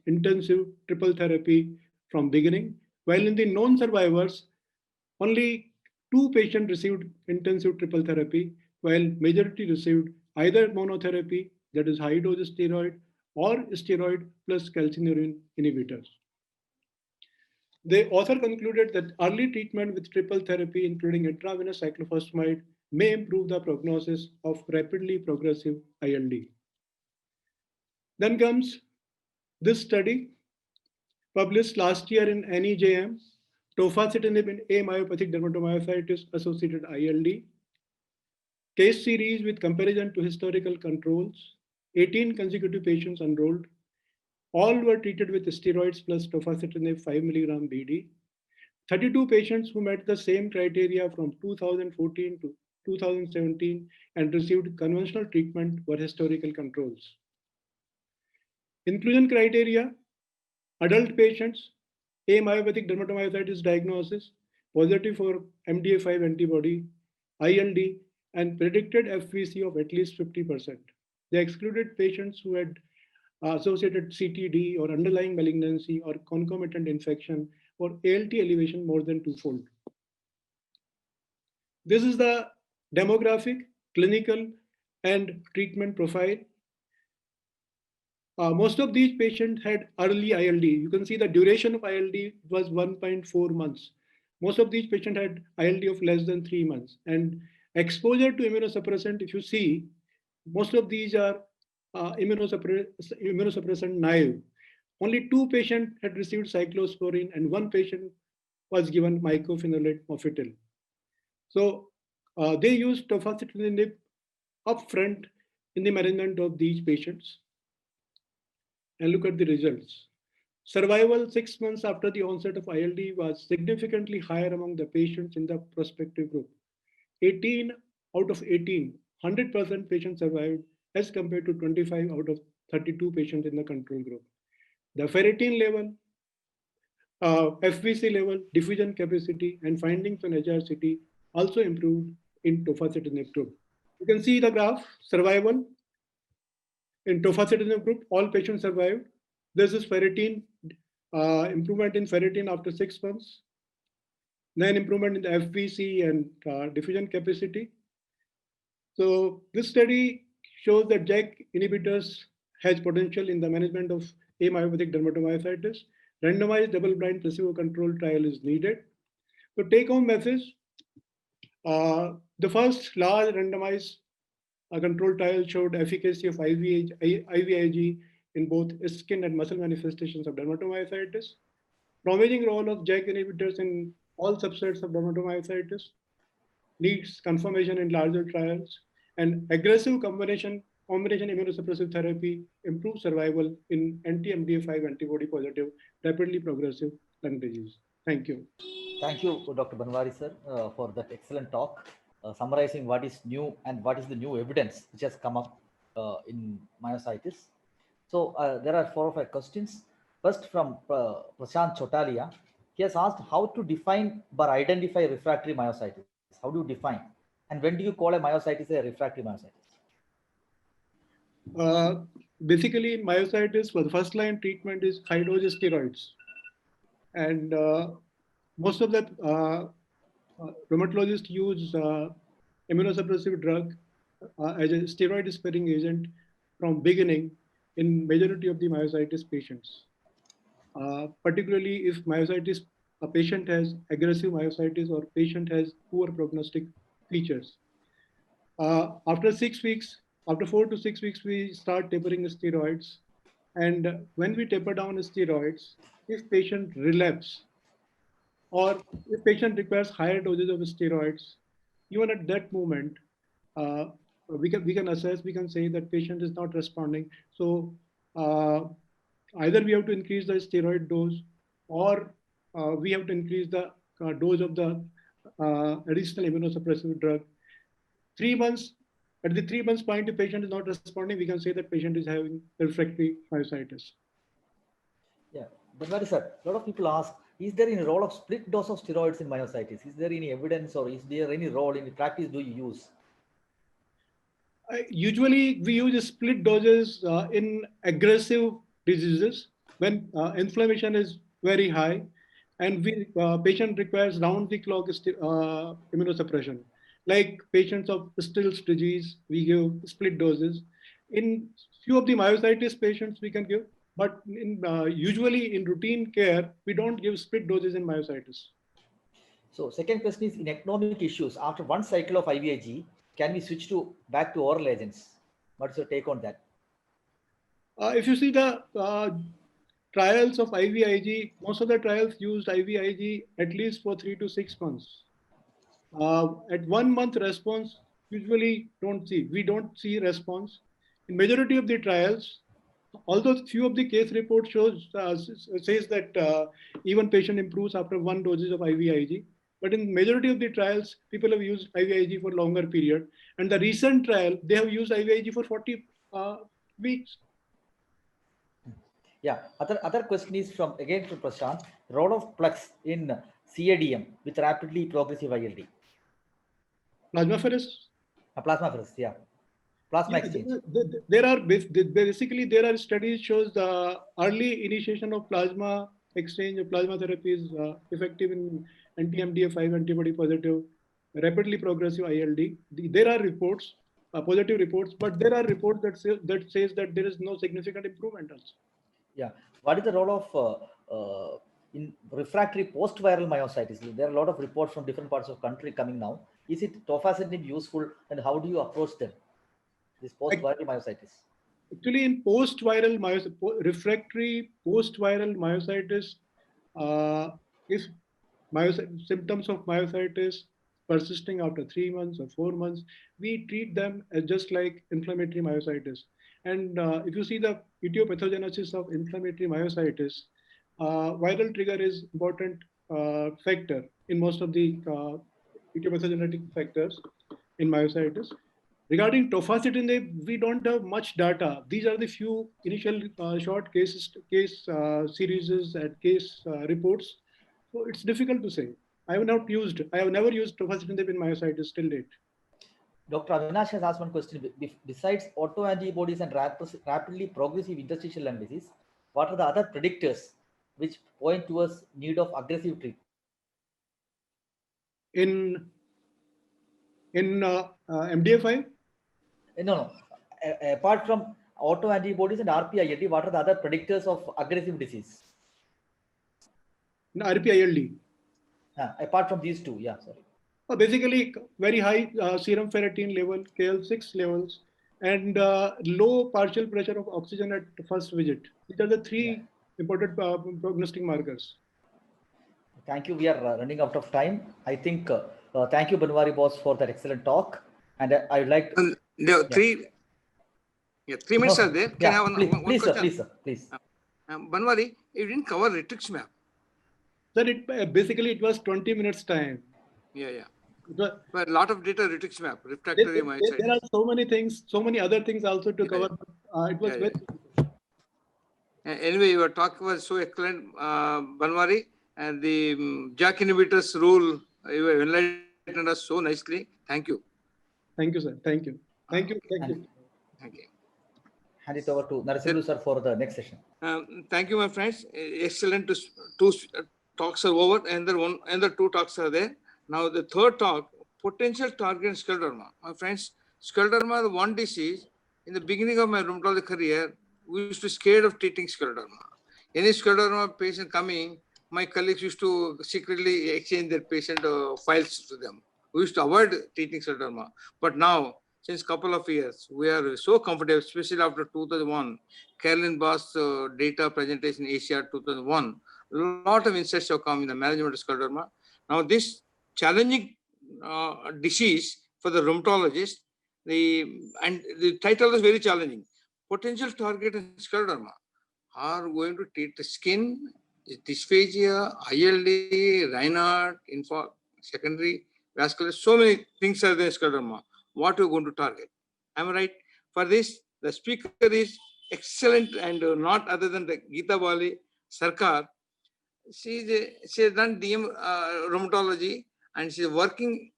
intensive triple therapy from beginning, while in the non-survivors, only 2 patients received intensive triple therapy, while majority received either monotherapy, that is high dose steroid, or steroid plus calcineurin inhibitors. The author concluded that early treatment with triple therapy, including intravenous cyclophosphamide, may improve the prognosis of rapidly progressive ILD. Then comes this study published last year in NEJM, tofacitinib in amyopathic dermatomyositis associated ILD. Case series with comparison to historical controls. 18 consecutive patients enrolled. All were treated with steroids plus tofacitinib 5 mg BD. 32 patients who met the same criteria from 2014 to 2017 and received conventional treatment were historical controls. Inclusion criteria: adult patients, amyopathic dermatomyositis diagnosis, positive for MDA5 antibody, ILD, and predicted FVC of at least 50%. They excluded patients who had associated CTD or underlying malignancy or concomitant infection or ALT elevation more than twofold. This is the demographic, clinical, and treatment profile. Most of these patients had early ILD. You can see the duration of ILD was 1.4 months. Most of these patients had ILD of less than 3 months. And exposure to immunosuppressant, if you see, most of these are immunosuppressant naive. Only 2 patients had received cyclosporine and 1 patient was given mycophenolate mofetil. So they used tofacitinib upfront in the management of these patients. And look at the results. Survival 6 months after the onset of ILD was significantly higher among the patients in the prospective group. 18 out of 18, 100% patients survived as compared to 25 out of 32 patients in the control group. The ferritin level, FVC level, diffusion capacity, and findings on HRCT also improved in tofacitinib group. You can see the graph, survival. In tofacitinib group, all patients survived. This is ferritin, improvement in ferritin after 6 months. Then improvement in the FVC and diffusion capacity. So this study shows that JAK inhibitors has potential in the management of amyopathic dermatomyositis. Randomized double-blind placebo-controlled trial is needed. So take-home message, the first large randomized control trial showed efficacy of IVIG in both skin and muscle manifestations of dermatomyositis. Promising role of JAK inhibitors in all subsets of dermatomyositis needs confirmation in larger trials, and aggressive combination immunosuppressive therapy improves survival in anti-MDA5 antibody positive, rapidly progressive lung disease. Thank you. Thank you, Dr. Banwari sir, for that excellent talk, summarizing what is new and what is the new evidence which has come up in myositis. So there are 4 or 5 questions. First from Prashant Chotalia. He has asked how to define or identify refractory myositis. How do you define? And when do you call a myositis a refractory myositis? Basically, in myositis, for the first line treatment is high dose steroids. And most of the rheumatologists use immunosuppressive drug as a steroid sparing agent from beginning in majority of the myositis patients. Particularly if myositis, a patient has aggressive myositis or patient has poor prognostic features. After 6 weeks, after 4 to 6 weeks, we start tapering steroids. And when we taper down steroids, if patient relapse or if patient requires higher doses of steroids, even at that moment, uh, we can assess, we can say that patient is not responding. So either we have to increase the steroid dose or we have to increase the dose of the additional immunosuppressive drug. 3 months, at the 3 months point, if patient is not responding, we can say that patient is having refractory myositis. Yeah, Banwari sir, a lot of people ask, is there any role of split dose of steroids in myositis? Is there any evidence or is there any role in the practice do you use? Usually we use split doses in aggressive diseases when inflammation is very high and patient requires round the clock immunosuppression. Like patients of Still's disease, we give split doses. In few of the myositis patients we can give, but usually in routine care, we don't give split doses in myositis. So second question is, in economic issues, after one cycle of IVIG, can we switch to back to oral agents? What's your take on that? If you see the trials of IVIG, most of the trials used IVIG at least for 3 to 6 months. At 1 month response, usually we don't see response. In majority of the trials, although few of the case report says that even patient improves after 1 doses of IVIG, but in majority of the trials, people have used IVIG for longer period. And the recent trial, they have used IVIG for 40 weeks. Yeah, other question is from Prashant, role of Plux in CADM with rapidly progressive ILD. Plasmapheresis? Plasmapheresis, yeah. Plasma exchange. There are studies shows the early initiation of plasma exchange of plasma therapy is effective in anti-MDA5 antibody positive, rapidly progressive ILD. There are reports, positive reports, but there are reports that says that there is no significant improvement also. Yeah. What is the role of in refractory post-viral myositis? There are a lot of reports from different parts of country coming now. Is it tofacitinib useful, and how do you approach them? This post-viral myositis. Actually, in post-viral refractory post-viral myositis, if symptoms of myositis persisting after 3 months or 4 months, we treat them as just like inflammatory myositis. And if you see the etiopathogenesis of inflammatory myositis, viral trigger is important factor in most of the etiopathogenetic factors in myositis. Regarding tofacitinib, we don't have much data. These are the few initial short case series and case reports. So it's difficult to say. I have never used tofacitinib in myositis till date. Dr. Avinash has asked one question. Besides autoantibodies and rapidly progressive interstitial lung disease, what are the other predictors which point towards need of aggressive treatment? In MDA5? No. Apart from autoantibodies and RPILD, what are the other predictors of aggressive disease? In RPILD. Apart from these two, yeah, sorry. Basically, very high serum ferritin level, KL6 levels, and low partial pressure of oxygen at first visit. These are the three important prognostic markers. Thank you. We are running out of time. I think, thank you, Banwari boss, for that excellent talk. And I would like to... Three minutes are there. Can I have one question? Please, sir. Banwari, you didn't cover rituximab. Sir, basically it was 20 minutes time. Yeah. But a lot of data rituximab, refractory myositis. There are so many things, so many other things also to cover. It was very... Anyway, your talk was so excellent, Banwari, and the JAK inhibitors rule, you have enlightened us so nicely. Thank you. Thank you, sir. Thank you. Thank you. Hand it over to Narasimhu sir for the next session. Thank you, my friends. Excellent. Two talks are over, and the two talks are there. Now the third talk, potential target in scleroderma. My friends, scleroderma is one disease. In the beginning of my rheumatology career, we used to scared of treating scleroderma. Any scleroderma patient coming, my colleagues used to secretly exchange their patient files to them. We used to avoid treating scleroderma. But now, since couple of years, we are so comfortable, especially after 2001, Carolyn Bass data presentation Asia 2001. A lot of insights have come in the management of scleroderma. Now, this challenging disease for the rheumatologist, and the title is very challenging. Potential target in scleroderma are going to treat the skin, dysphagia, ILD, Raynaud, secondary vascular. So many things are there in scleroderma. What are you going to target? Am I right? For this, the speaker is excellent and not other than the Geeta Bali Sarkar. She has done DM rheumatology and she's working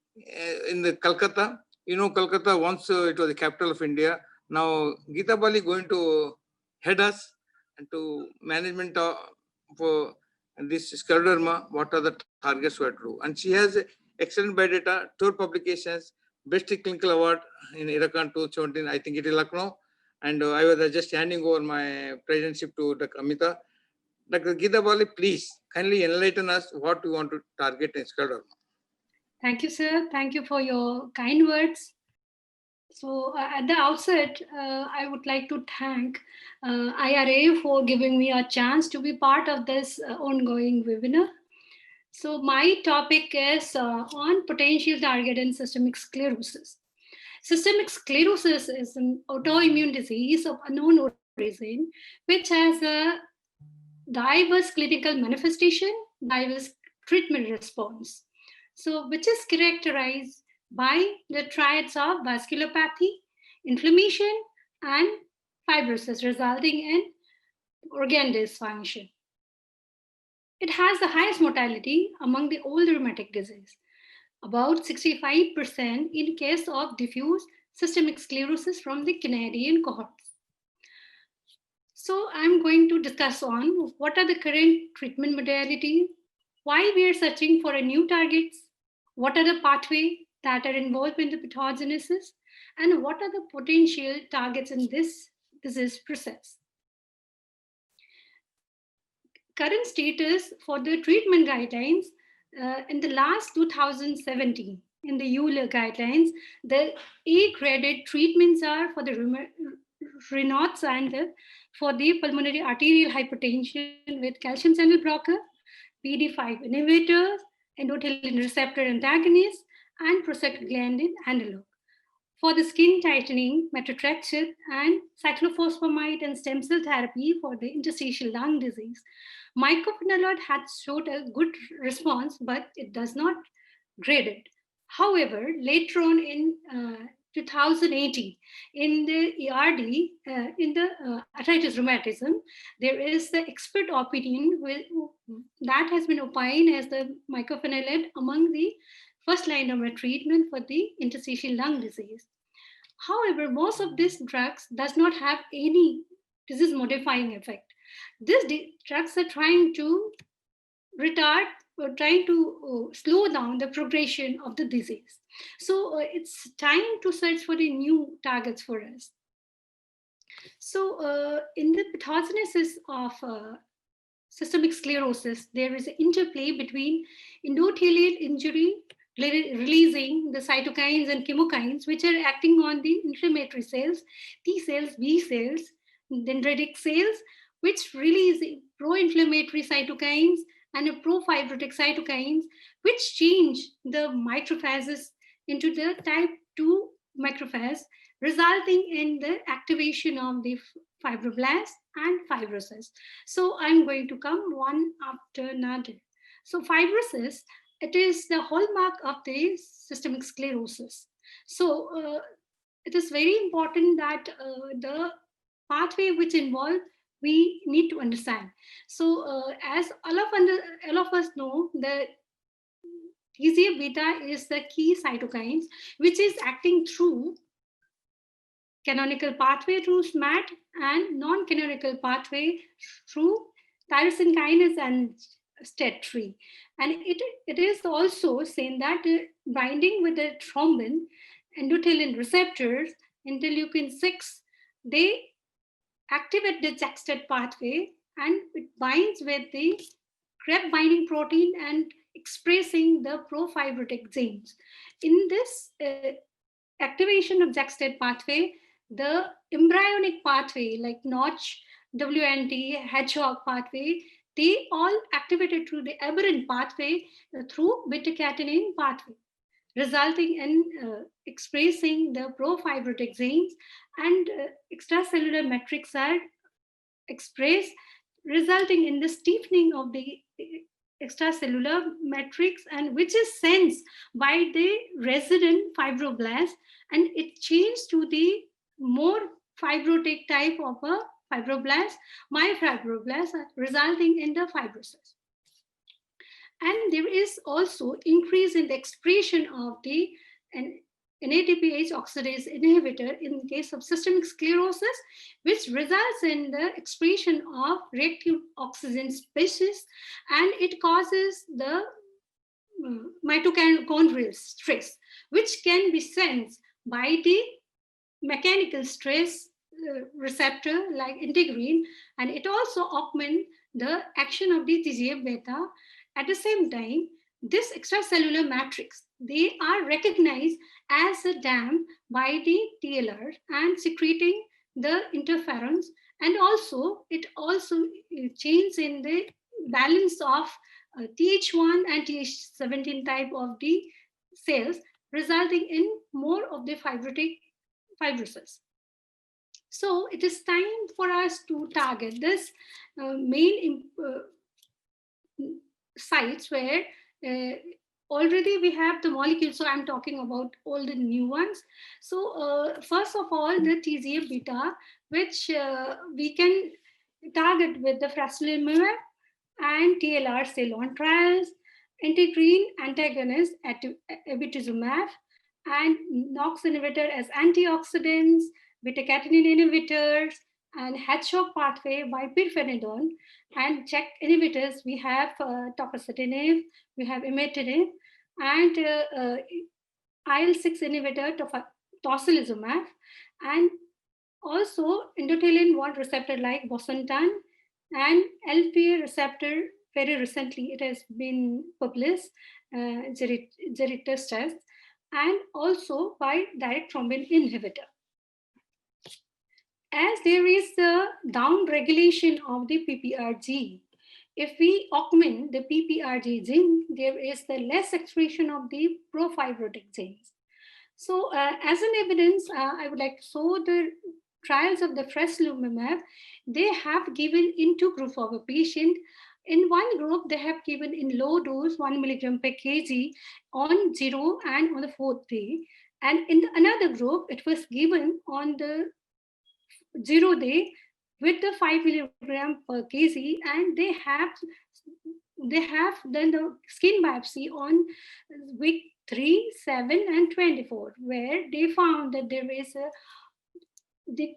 in the Calcutta. You know, Calcutta once it was the capital of India. Now Geeta Bali going to head us and to management for this scleroderma. What are the targets we have to do? And she has excellent biodata, 2 publications, best clinical award in Irakan 2017. I think it is Lucknow. And I was just handing over my presidentship to Dr. Amita. Dr. Geeta Bali, please kindly enlighten us what we want to target in scleroderma. Thank you, sir. Thank you for your kind words. So at the outset, I would like to thank IRA for giving me a chance to be part of this ongoing webinar. So my topic is on potential target in systemic sclerosis. Systemic sclerosis is an autoimmune disease of unknown origin, which has a diverse clinical manifestation, diverse treatment response. So which is characterized by the triads of vasculopathy, inflammation, and fibrosis, resulting in organ dysfunction. It has the highest mortality among the all rheumatic disease, about 65% in case of diffuse systemic sclerosis from the Canadian cohorts. So I'm going to discuss on what are the current treatment modalities, why we are searching for a new targets, what are the pathways that are involved in the pathogenesis, and what are the potential targets in this disease process. Current status for the treatment guidelines in the last 2017, in the EULAR guidelines, the A-graded treatments are for the Raynaud's and for the pulmonary arterial hypertension with calcium channel blocker, PD5 inhibitors, endothelin receptor antagonists, and prostaglandin analog. For the skin tightening, methotrexate and cyclophosphamide and stem cell therapy for the interstitial lung disease. Mycophenolate had showed a good response, but it does not grade it. However, later on in 2018, in the ERD, in the arthritis rheumatism, there is the expert opinion that has been opined as the mycophenolate among the first line of treatment for the interstitial lung disease. However, most of these drugs does not have any disease modifying effect. These drugs are trying to retard or trying to slow down the progression of the disease. So it's time to search for the new targets for us. So in the pathogenesis of systemic sclerosis, there is an interplay between endothelial injury releasing the cytokines and chemokines, which are acting on the inflammatory cells, T cells, B cells, dendritic cells, which release pro-inflammatory cytokines and pro-fibrotic cytokines, which change the macrophages into the type 2 macrophage, resulting in the activation of the fibroblasts and fibrosis. So I'm going to come one after another. So fibrosis, it is the hallmark of the systemic sclerosis. So it is very important that the pathway which involved we need to understand. So as all of us know, the TGF beta is the key cytokines which is acting through canonical pathway through SMAT and non-canonical pathway through tyrosine kinase and STAT3. And it is also saying that binding with the thrombin, endothelin receptors, interleukin 6, they activate the Ctd pathway, and it binds with the CREB binding protein and expressing the pro-fibrotic genes. In this activation of Ctd pathway, the embryonic pathway like Notch, WNT, Hedgehog pathway, they all activated through the aberrant pathway through beta-catenin pathway, resulting in expressing the pro-fibrotic genes, and extracellular metrics are expressed, resulting in the stiffening of the extracellular matrix, and which is sensed by the resident fibroblast, and it changes to the more fibrotic type of a fibroblast, myofibroblast, resulting in the fibrosis. And there is also increase in the expression of the NADPH oxidase inhibitor in case of systemic sclerosis, which results in the expression of reactive oxygen species, and it causes the mitochondrial stress, which can be sensed by the mechanical stress receptor like integrin, and it also augments the action of the TGF-beta. At the same time, this extracellular matrix, they are recognized as a dam by the TLR and secreting the interferons, and also it also changes in the balance of Th1 and Th17 type of the cells, resulting in more of the fibrosis. So it is time for us to target this main sites where already we have the molecules. So I'm talking about all the new ones. So first of all, the TGF-beta, which we can target with the frasulimumab and TLR Ceylon trials, integrin antagonist abituzumab, and NOx inhibitor as antioxidants, beta-catenin inhibitors, and Hedgehog pathway by pirfenidone, and JAK inhibitors. We have tofacitinib, we have imatinib, and IL-6 inhibitor tocilizumab, and also endothelin-1 receptor like bosentan, and LPA receptor. Very recently, it has been published, Geritas test, and also by direct thrombin inhibitor. As there is the down regulation of the PPRG, if we augment the PPRG gene, there is the less expression of the pro-fibrotic genes. So as an evidence, I would like to show the trials of the frasulimumab. They have given in two groups of a patient. In one group, they have given in low dose 1 milligram per kg on 0 and on the 4th day. And in another group, it was given on the 0 day with the 5 milligram per kg, and they have done the skin biopsy on week 3, 7, and 24, where they found that there is the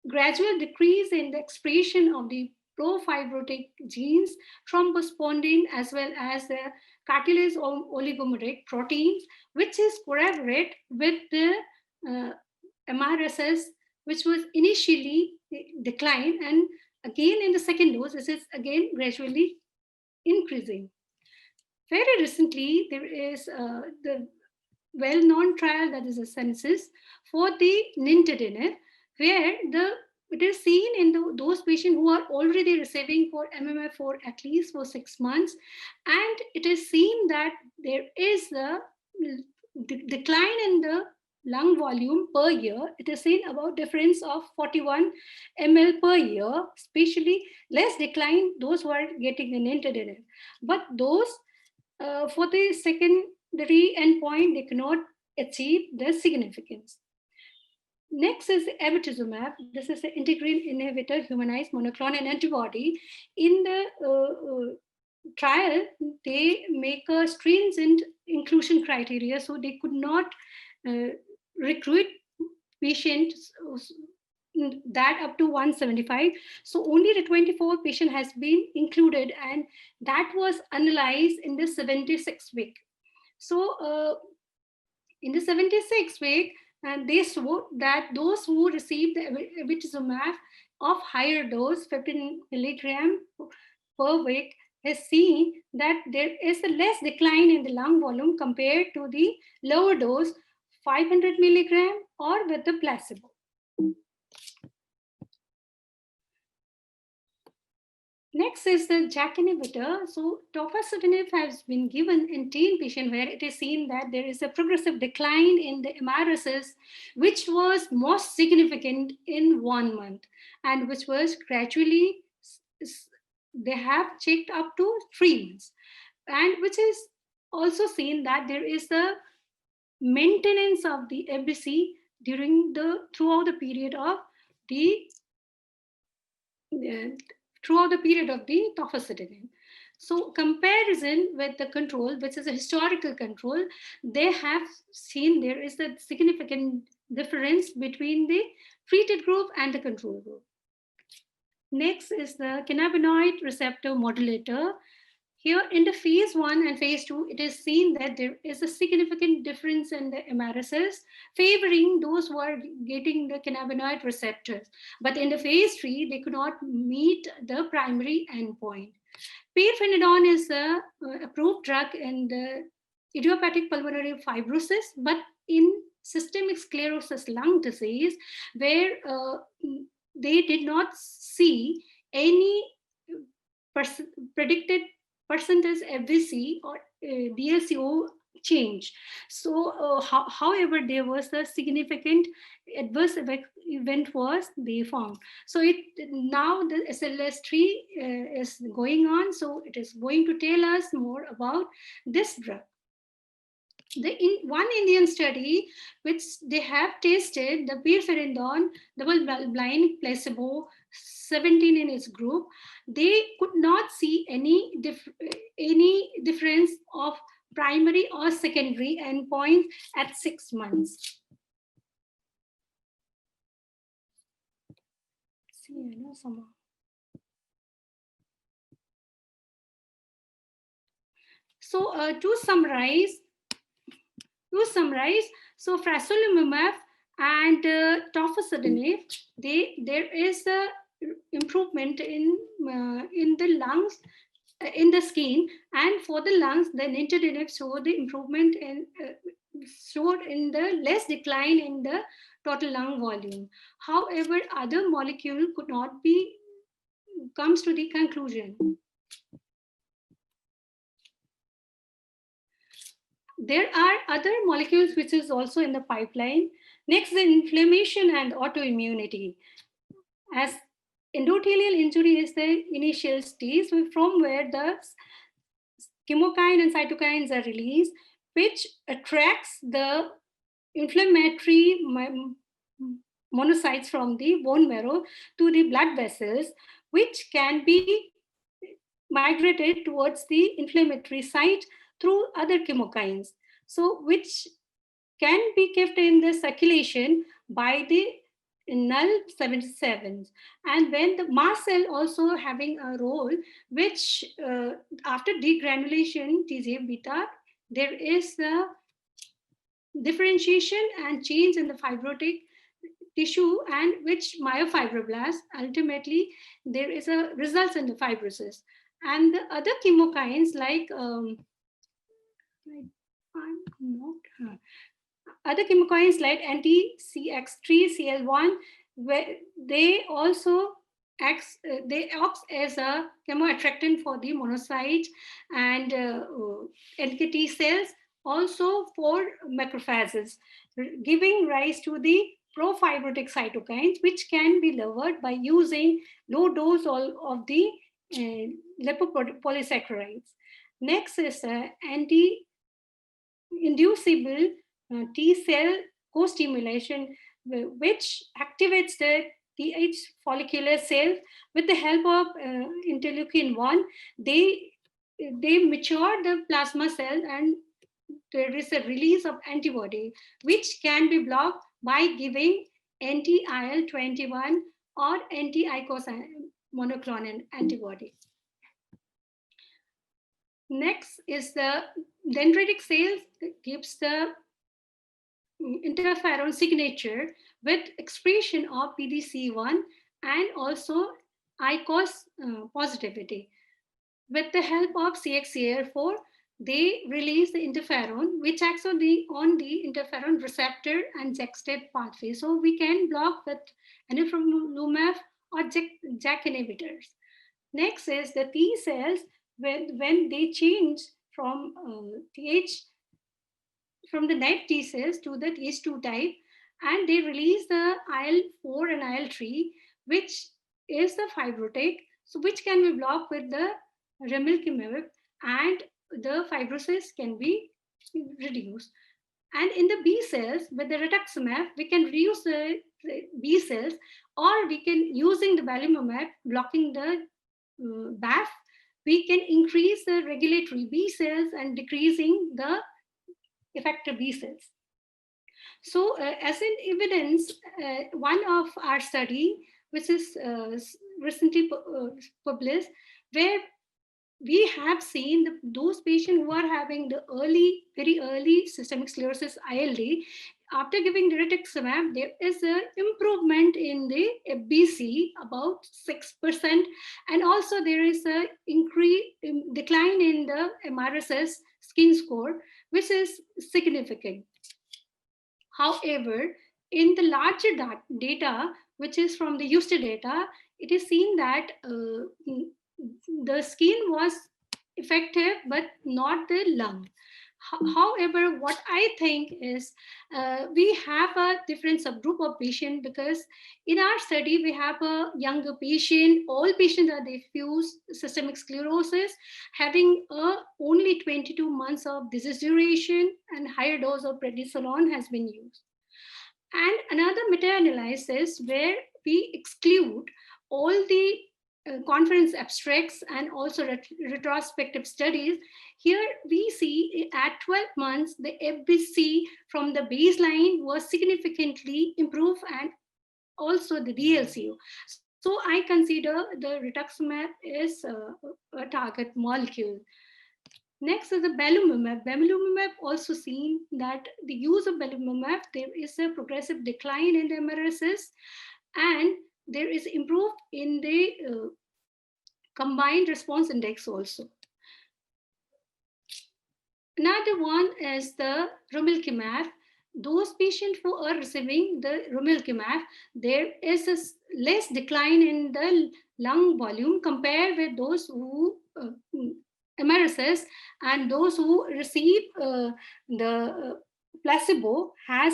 gradual decrease in the expression of the pro-fibrotic genes, thrombospondin, as well as the cartilage oligomeric proteins, which is corroborate with the MRSS, which was initially declined, and again in the second dose, this is again gradually increasing. Very recently, there is the well-known trial, that is a census for the nintedanib, where it is seen in those patients who are already receiving for MMF4 at least for 6 months, and it is seen that there is a decline in the lung volume per year. It is seen about difference of 41 ml per year, especially less decline those who are getting the nintedanib. But those for the secondary endpoint, they cannot achieve the significance. Next is abituzumab. This is an integrin inhibitor, humanized monoclonal antibody. In the trial, they make a stringent inclusion criteria, so they could not recruit patients that up to 175. So only the 24 patient has been included, and that was analyzed in the 76 week. So in the 76 week, and they showed that those who received the abituzumab of higher dose, 15 milligram per week, has seen that there is a less decline in the lung volume compared to the lower dose, 500 milligram or with the placebo. Next is the JAK inhibitor. So tofacitinib has been given in teen patient where it is seen that there is a progressive decline in the MRSs, which was most significant in 1 month and which was gradually, they have checked up to 3 months, and which is also seen that there is a maintenance of the FBC throughout the period of the tofacitinib. So comparison with the control, which is a historical control, they have seen there is a significant difference between the treated group and the control group. Next is the cannabinoid receptor modulator. Here in the phase 1 and phase 2, it is seen that there is a significant difference in the MRSs favoring those who are getting the cannabinoid receptors. But in the phase 3, they could not meet the primary endpoint. Pirfenidone is the approved drug in the idiopathic pulmonary fibrosis, but in systemic sclerosis lung disease, where they did not see any predicted percentage FVC or DLCO change. So, however, there was a significant adverse event was they found. So now the SLS3 is going on. So it is going to tell us more about this drug. One Indian study, which they have tested the pirfenidone double-blind placebo 17 in its group, they could not see any difference of primary or secondary endpoint at 6 months. So to summarize, so frasulimumab and tofacitinib, there is a improvement in the lungs, in the skin, and for the lungs, the nintedanib showed the improvement showed in the less decline in the total lung volume. However, other molecule could not comes to the conclusion. There are other molecules which is also in the pipeline. Next, the inflammation and autoimmunity. As endothelial injury is the initial stage from where the chemokine and cytokines are released, which attracts the inflammatory monocytes from the bone marrow to the blood vessels, which can be migrated towards the inflammatory site through other chemokines. So which can be kept in the circulation by the null 77s. And when the mast cell also having a role, which after degranulation TGF beta, there is a differentiation and change in the fibrotic tissue, and which myofibroblasts, ultimately there is a results in the fibrosis. And the other chemokines like other chemokines like anti-CX3-CL1, where they also act as a chemoattractant for the monocyte and NKT cells, also for macrophages, giving rise to the profibrotic cytokines, which can be lowered by using low dose of the lipopolysaccharides. Next is anti-inducible T cell co-stimulation, which activates the Th follicular cells with the help of interleukin-1. They mature the plasma cell, and there is a release of antibody, which can be blocked by giving anti-IL-21 or anti-icosapent monoclonal antibody. Next is the dendritic cells gives the interferon signature with expression of PDC1, and also ICOS positivity. With the help of CXCR4, they release the interferon, which acts on the interferon receptor and JAK-STAT pathway. So we can block with anifrolumab or JAK inhibitors. Next is the T cells, when they change from from the naive T cells to the Th2 type, and they release the IL-4 and IL-3, which is the fibrotic, so which can be blocked with the remilcimab, and the fibrosis can be reduced. And in the B cells, with the rituximab, we can reduce the B cells, or we can, using the belimumab, blocking the BAF, we can increase the regulatory B cells and decreasing the effector B cells. So as an evidence, one of our study, which is recently published, where we have seen those patients who are having the very early systemic sclerosis ILD, after giving the rituximab, there is an improvement in the FBC about 6%, and also there is a decline in the MRSS skin score, which is significant. However, in the larger data, which is from the UST data, it is seen that the skin was effective, but not the lung. However, what I think is we have a different subgroup of patient, because in our study we have a younger patient. All patients are diffuse systemic sclerosis, having only 22 months of disease duration, and higher dose of prednisolone has been used. And another meta-analysis where we exclude all the conference abstracts and also retrospective studies. Here we see at 12 months, the FBC from the baseline was significantly improved, and also the DLCO. So I consider the rituximab is a target molecule. Next is the belimumab. Belimumab also seen that the use of belimumab, there is a progressive decline in the MRSS, and there is improved in the combined response index also. Another one is the romilcimab. Those patients who are receiving the romilcimab, there is a less decline in the lung volume compared with those who MRSS, and those who receive the placebo has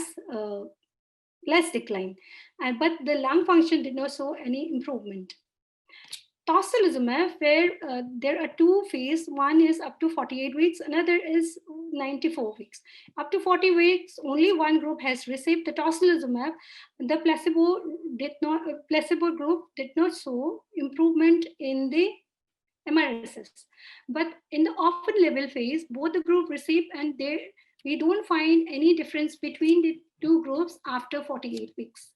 less decline, but the lung function did not show any improvement. Tocilizumab, where there are two phases, one is up to 48 weeks, another is 94 weeks. Up to 40 weeks, only one group has received the tocilizumab. The placebo group did not show improvement in the MRSS. But in the open label phase, both the group received, and we don't find any difference between the two groups after 48 weeks.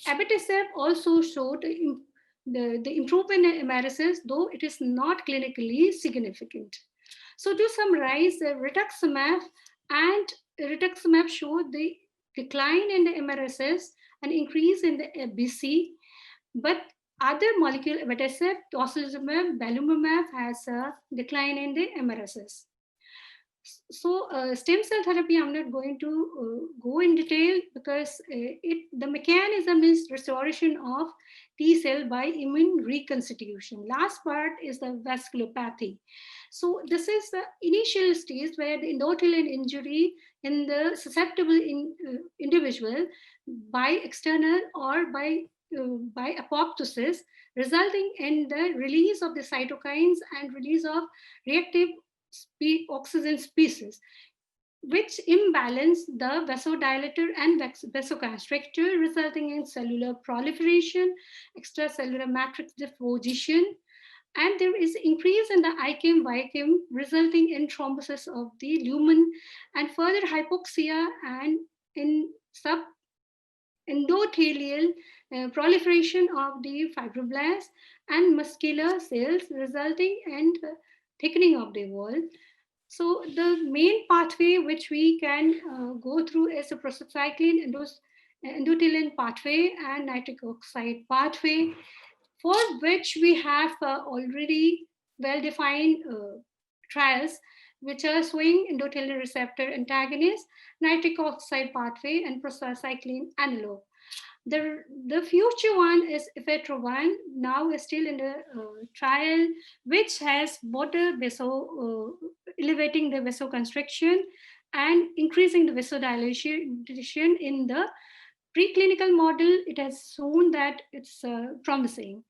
Abatacept also showed the improvement in MRSS, though it is not clinically significant. So to summarize, rituximab showed the decline in the MRSS and increase in the FBC, but other molecule, abatacept, tocilizumab, belimumab, has a decline in the MRSS. So stem cell therapy, I'm not going to go in detail, because the mechanism is restoration of T cell by immune reconstitution. Last part is the vasculopathy. So this is the initial stage where the endothelial injury in the susceptible individual by external or by apoptosis, resulting in the release of the cytokines and release of reactive oxygen species, which imbalance the vasodilator and vasoconstrictor, resulting in cellular proliferation, extracellular matrix deposition, and there is increase in the ICM-YCM, resulting in thrombosis of the lumen and further hypoxia, and in endothelial proliferation of the fibroblasts and muscular cells, resulting in thickening of the wall. So the main pathway which we can go through is the prostacyclin endothelin pathway and nitric oxide pathway, for which we have already well-defined trials which are showing endothelin receptor antagonist, nitric oxide pathway, and prostacyclin analog. The future one is Ephedra-1, now is still in the trial, which has water elevating the vasoconstriction and increasing the vasodilation in the preclinical model. It has shown that it's promising.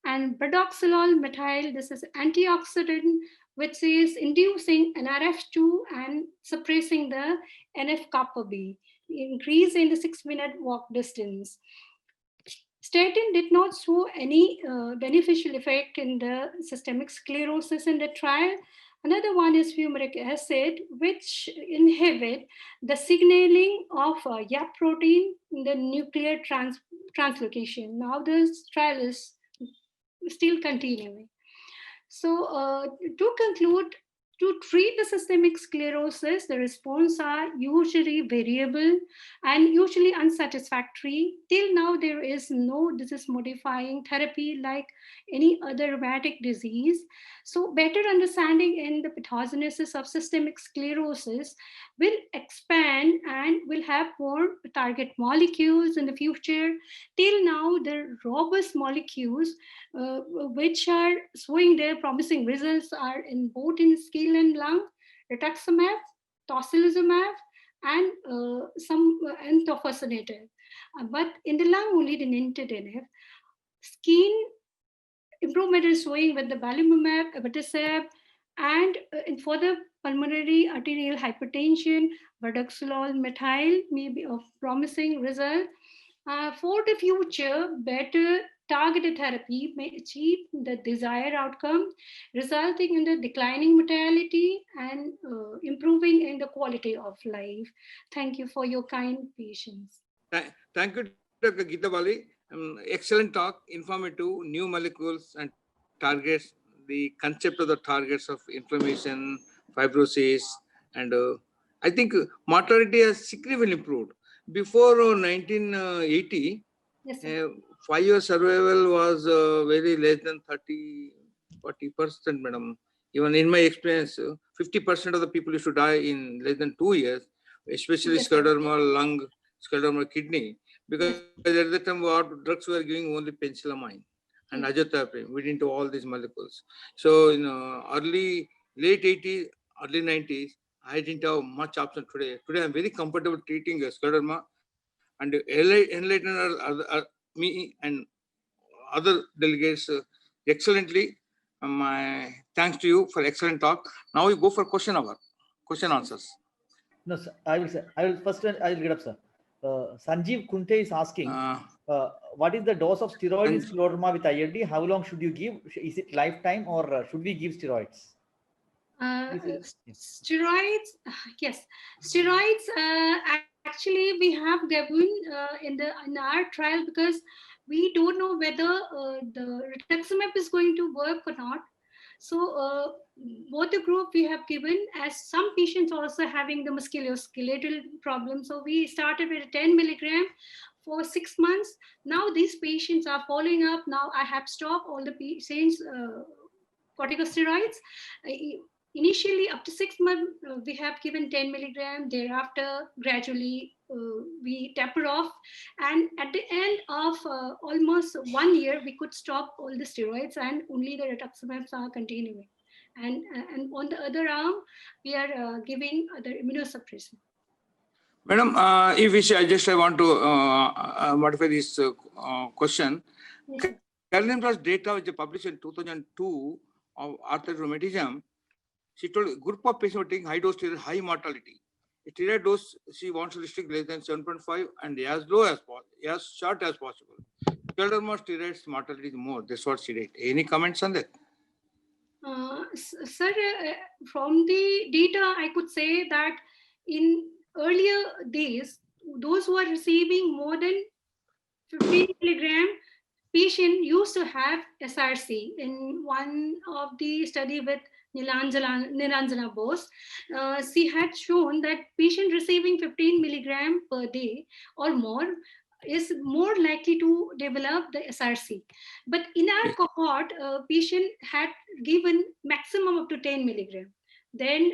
And bardoxolol methyl, this is antioxidant, which is inducing NRF2 and suppressing the NF-kappa B, increase in the 6-minute walk distance. Statin did not show any beneficial effect in the systemic sclerosis in the trial. Another one is fumaric acid, which inhibit the signaling of YAP protein in the nuclear translocation. Now this trial is still continuing. So to conclude, to treat the systemic sclerosis, the response are usually variable and usually unsatisfactory. Till now, there is no disease-modifying therapy like any other rheumatic disease. So better understanding in the pathogenesis of systemic sclerosis will expand and will have more target molecules in the future. Till now, the robust molecules which are showing their promising results are in both in skin and lung, rituximab, tocilizumab, and some and tofacitinib. But in the lung, only the nintedanib. Skin improvement is showing with the belimumab, abatacept, and for the pulmonary arterial hypertension, bardoxolol methyl may be of promising result. For the future, better targeted therapy may achieve the desired outcome, resulting in the declining mortality and improving in the quality of life. Thank you for your kind patience. Thank you, Dr. Geeta Bali. Excellent talk, informative, new molecules and targets, the concept of the targets of inflammation, fibrosis, and I think mortality has significantly improved. Before 1980, Yes, 5-year survival was very less than 30-40%, madam. Even in my experience, 50% of the people used to die in less than 2 years, especially yes, scleroderma lung, scleroderma kidney, because at the time what drugs were giving only penicillamine and azathioprine. We didn't do all these molecules. So in late 80s, early 90s, I didn't have much option today. Today I'm very comfortable treating scleroderma, and enlighten me and other delegates excellently. My thanks to you for excellent talk. Now we go for question answers. No, sir, I will first, I will get up, sir. Sanjeev Kunte is asking, what is the dose of steroid in scleroderma with ILD? How long should you give? Is it lifetime or should we give steroids? Steroids, yes, steroids. Actually, we have given in our trial because we don't know whether the rituximab is going to work or not. So both the group we have given, as some patients also having the musculoskeletal problem. So we started with 10 milligram for 6 months. Now these patients are following up. Now I have stopped all the patients corticosteroids. Initially, up to 6 months, we have given 10 milligram. Thereafter, gradually, we taper off. And at the end of almost 1 year, we could stop all the steroids and only the rituximabs are continuing. And on the other arm, we are giving other immunosuppressant. Madam, if you say, I want to modify this question. Yes. Caroline Plus data which published in 2002 of arthritic rheumatism, she told a group of patients were taking high dose steroid, high mortality. A steroid dose she wants to restrict less than 7.5 and as low as possible, as short as possible. Scleroderma steroids mortality is more. That's what she did. Any comments on that? Sir, from the data, I could say that in earlier days, those who are receiving more than 15 milligram patient used to have SRC. In one of the study with Niranjana Bose, she had shown that patient receiving 15 milligram per day or more is more likely to develop the SRC. But in our cohort, patient had given maximum up to 10 milligram. Then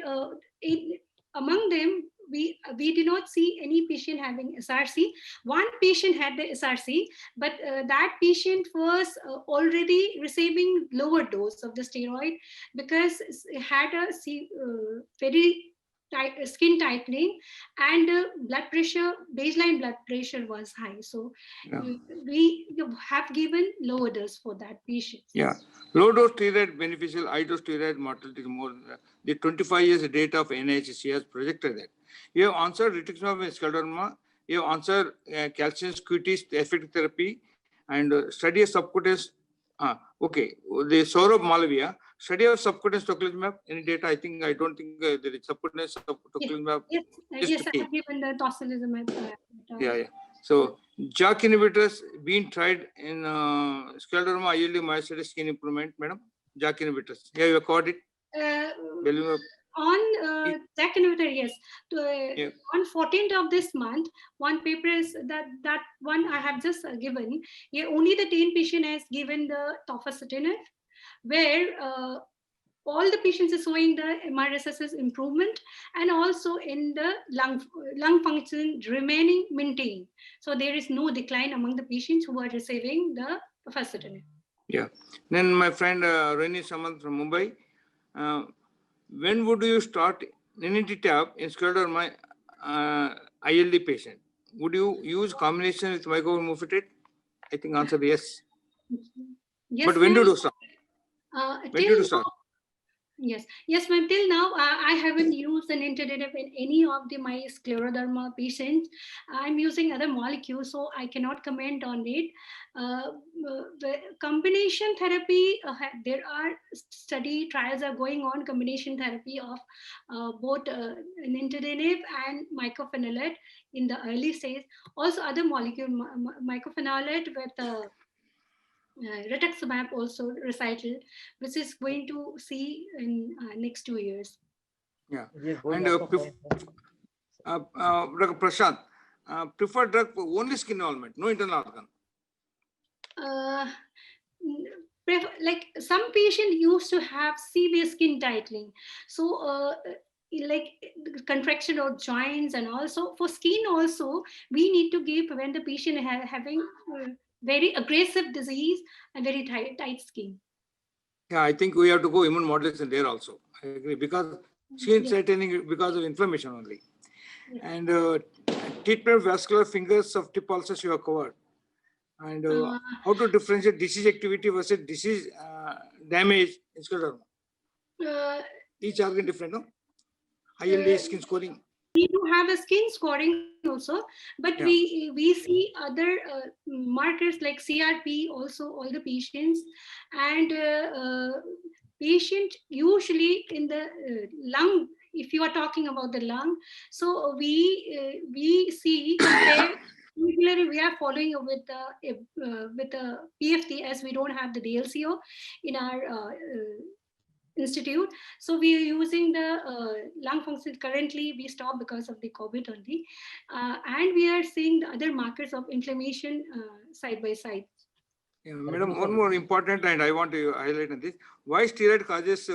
among them, we did not see any patient having SRC. One patient had the SRC, but that patient was already receiving lower dose of the steroid because it had a very skin tightening, and blood pressure, baseline blood pressure was high. So we have given lower dose for that patient. Yeah, low dose steroid beneficial, high dose steroid mortality is more. The 25 years data of NIHC has projected that. You have answered rituximab and scleroderma. You have answered calcium Ctds effective therapy and study of subcutaneous. Okay, the Saurabh Malavia study of subcutaneous tocilizumab. Any data? I don't think there is subcutaneous tocilizumab. Yes, I have given the tocilizumab. Yeah. So JAK inhibitors being tried in scleroderma, ILD, myositis, skin improvement, madam. JAK inhibitors. Yeah, you got it. On JAK inhibitor, yes. On 14th of this month, one paper is that one I have just given. Yeah, only the 10 patient has given the tofacitinib, where all the patients are showing the MRSS improvement, and also in the lung function remaining maintained. So there is no decline among the patients who are receiving the tofacitinib. Yeah. Then my friend Reni Samant from Mumbai. When would you start nintedanib in scleroderma ILD patient? Would you use combination with mycophenolate? I think answer yes. Yes, but when did you start? When did you start? Yes, ma'am. Till now, I haven't used an nintedanib in any of my scleroderma patients. I'm using other molecules, so I cannot comment on it. The combination therapy, there are study trials are going on, combination therapy of both nintedanib and mycophenolate in the early stage. Also, other molecule, mycophenolate with rituximab also recital, which is going to see in next 2 years. Yeah, and Prashant, preferred drug for only skin involvement, no internal organ. Like some patient used to have severe skin tightening, so like contraction of joints, and also for skin also we need to give when the patient having very aggressive disease and very tight skin. Yeah, I think we have to go immune modulation there also. I agree, because skin tightening because of inflammation only. Yes. And treatment vascular fingers of tip ulcers you have covered. And how to differentiate disease activity versus disease damage in scleroderma? Each organ different, no? ILD skin scoring. We do have a skin scoring also, but we see other markers like CRP also, all the patients, and patient usually in the lung. If you are talking about the lung, so we see regularly we are following with the PFT, as we don't have the DLCO in our institute. So we are using the lung function. Currently we stop because of the COVID only, and we are seeing the other markers of inflammation side by side. Yeah, madam, one more important, and I want to highlight on this: why steroid causes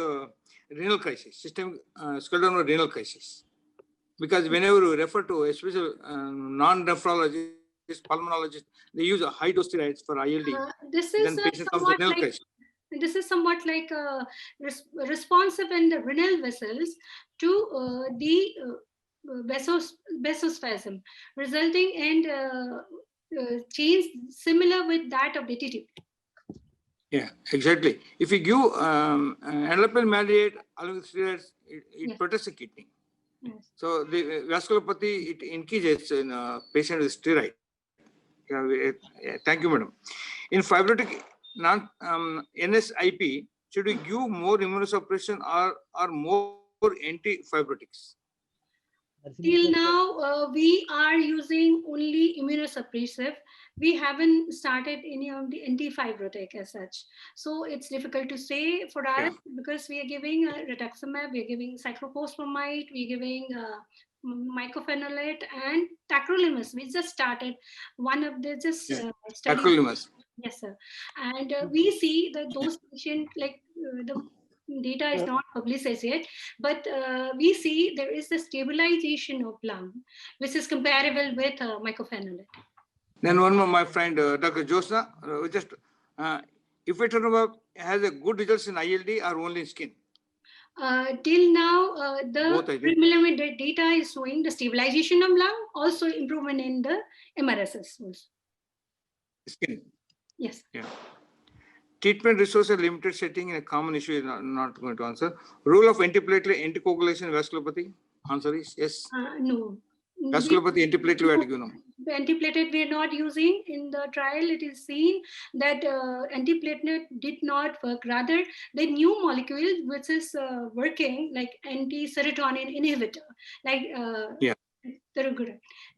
renal crisis, systemic scleroderma renal crisis? Because whenever we refer to, especially non-nephrologists, pulmonologists, they use a high dose steroids for ILD. This is somewhat like responsive in the renal vessels to the vasospasm, resulting in change similar with that of the TT. Yeah, exactly. If you give enveloping maleate along with steroids, it protects the kidney. Yes. So the vasculopathy, it increases in a patient with steroid. Thank you, madam. In fibrotic NSIP, should we give more immunosuppression or more anti-fibrotics? Till now, we are using only immunosuppressive. We haven't started any of the antifibrotic as such. So it's difficult to say for us because we are giving rituximab, we are giving cyclophosphamide, we are giving mycophenolate and tacrolimus. We just started one of the studies. Tacrolimus. Yes, sir. And we see that those patients, like the data is not published as yet, but we see there is a stabilization of lung, which is comparable with mycophenolate. Then one more, my friend, Dr. Josna, ifetrotumab has a good results in ILD or only in skin? Till now, the preliminary data is showing the stabilization of lung, also improvement in the MRSS. Skin. Yes. Yeah. Treatment resources limited setting in a common issue is not going to answer. Role of antiplatelet anticoagulation in vasculopathy? Answer is yes. No. Vasculopathy antiplatelet, you know. The antiplatelet we are not using in the trial. It is seen that antiplatelet did not work. Rather, the new molecule which is working like anti-serotonin inhibitor, like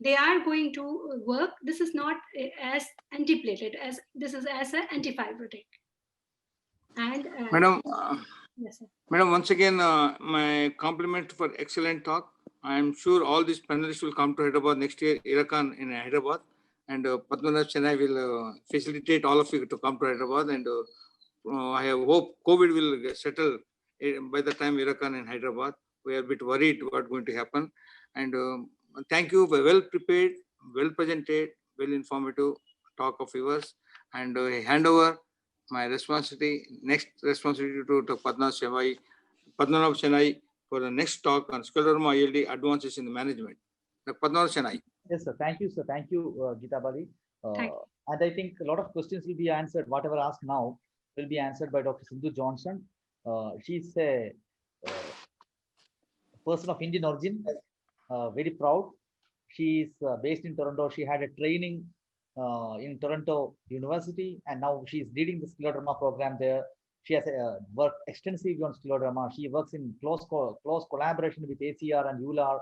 they are going to work. This is not as antiplatelet as this is as an antifibrotic. And Madam, yes, sir. Madam, once again, my compliment for excellent talk. I am sure all these panelists will come to Hyderabad next year, Irakan in Hyderabad, and Padmanabh Chennai will facilitate all of you to come to Hyderabad. And I hope COVID will settle by the time Irakan in Hyderabad. We are a bit worried what's going to happen. And thank you for well prepared, well presented, well informative talk of yours. And hand over my next responsibility to Padmanabh Chennai for the next talk on scleroderma ILD advances in the management. Padmanabh Chennai. Yes, sir. Thank you, sir. Thank you, Geeta Bali. And I think a lot of questions will be answered. Whatever asked now will be answered by Dr. Sindhu Johnson. She's a person of Indian origin, very proud. She is based in Toronto. She had a training in Toronto University, and now she is leading the scleroderma program there. She has worked extensively on scleroderma. She works in close collaboration with ACR and ULAR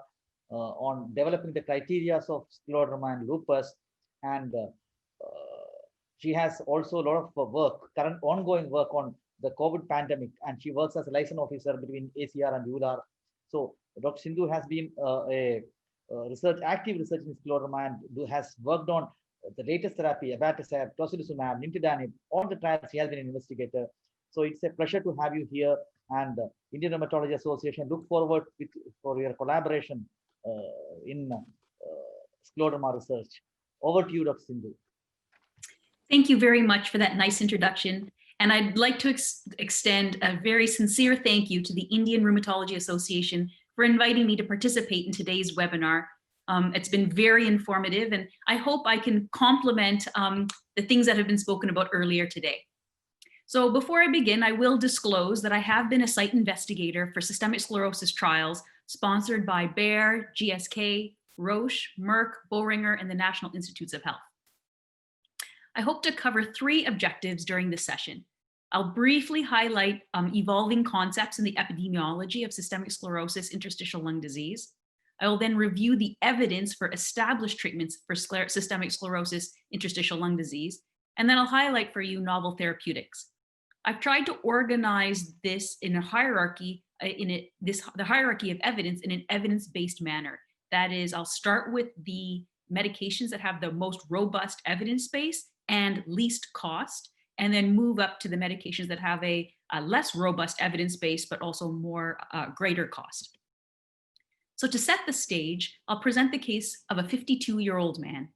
on developing the criteria of scleroderma and lupus. And she has also a lot of current ongoing work on the COVID pandemic, and she works as a liaison officer between ACR and ULAR. So Dr. Sindhu has been active research in scleroderma and has worked on the latest therapy, abatacept, tocilizumab, nintedanib, all the trials. He has been an investigator. So it's a pleasure to have you here, and Indian Rheumatology Association look forward for your collaboration in scleroderma research. Over to you, Dr. Sindhu. Thank you very much for that nice introduction. And I'd like to extend a very sincere thank you to the Indian Rheumatology Association for inviting me to participate in today's webinar. It's been very informative, and I hope I can complement the things that have been spoken about earlier today. So before I begin, I will disclose that I have been a site investigator for systemic sclerosis trials sponsored by Bayer, GSK, Roche, Merck, Boehringer, and the National Institutes of Health. I hope to cover 3 objectives during this session. I'll briefly highlight evolving concepts in the epidemiology of systemic sclerosis interstitial lung disease. I will then review the evidence for established treatments for systemic sclerosis interstitial lung disease, and then I'll highlight for you novel therapeutics. I've tried to organize this in a hierarchy, the hierarchy of evidence in an evidence-based manner. That is, I'll start with the medications that have the most robust evidence base and least cost, and then move up to the medications that have a less robust evidence base, but also more greater cost. So to set the stage, I'll present the case of a 52-year-old man.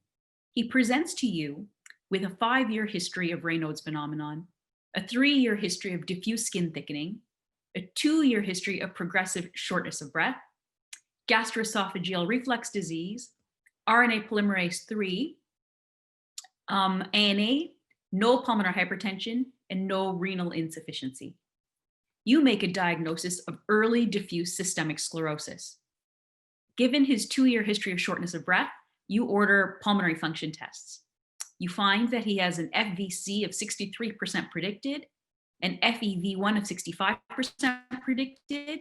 He presents to you with a 5-year history of Raynaud's phenomenon, a 3-year history of diffuse skin thickening, a 2-year history of progressive shortness of breath, gastroesophageal reflux disease, RNA polymerase 3, ANA, no pulmonary hypertension, and no renal insufficiency. You make a diagnosis of early diffuse systemic sclerosis. Given his 2-year history of shortness of breath, you order pulmonary function tests. You find that he has an FVC of 63% predicted, an FEV1 of 65% predicted,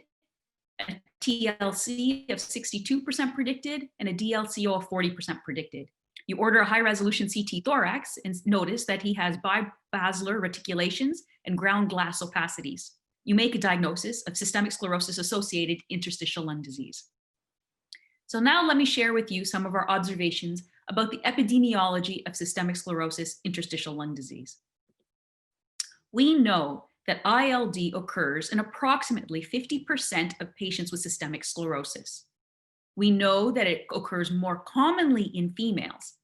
a TLC of 62% predicted, and a DLCO of 40% predicted. You order a high-resolution CT thorax and notice that he has bibasilar reticulations and ground glass opacities. You make a diagnosis of systemic sclerosis-associated interstitial lung disease. So now let me share with you some of our observations about the epidemiology of systemic sclerosis interstitial lung disease. We know that ILD occurs in approximately 50% of patients with systemic sclerosis. We know that it occurs more commonly in females.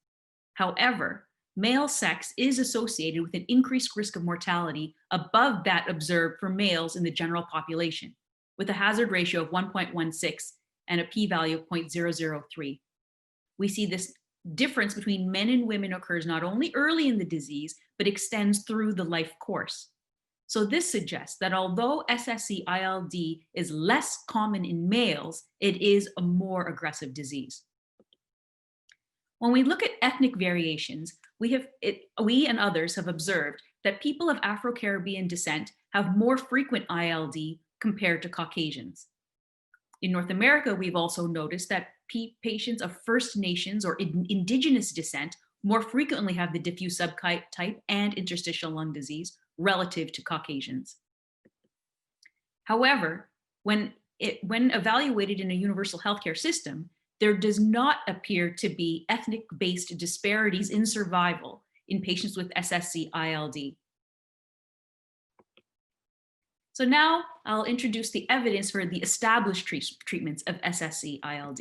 However, male sex is associated with an increased risk of mortality above that observed for males in the general population, with a hazard ratio of 1.16 and a p-value of 0.003. We see this difference between men and women occurs not only early in the disease, but extends through the life course. So this suggests that although SSc-ILD is less common in males, it is a more aggressive disease. When we look at ethnic variations, we and others have observed that people of Afro-Caribbean descent have more frequent ILD compared to Caucasians. In North America, we've also noticed that patients of First Nations or indigenous descent more frequently have the diffuse subtype and interstitial lung disease relative to Caucasians. However, when evaluated in a universal healthcare system, there does not appear to be ethnic-based disparities in survival in patients with SSc-ILD. So now I'll introduce the evidence for the established treatments of SSc-ILD.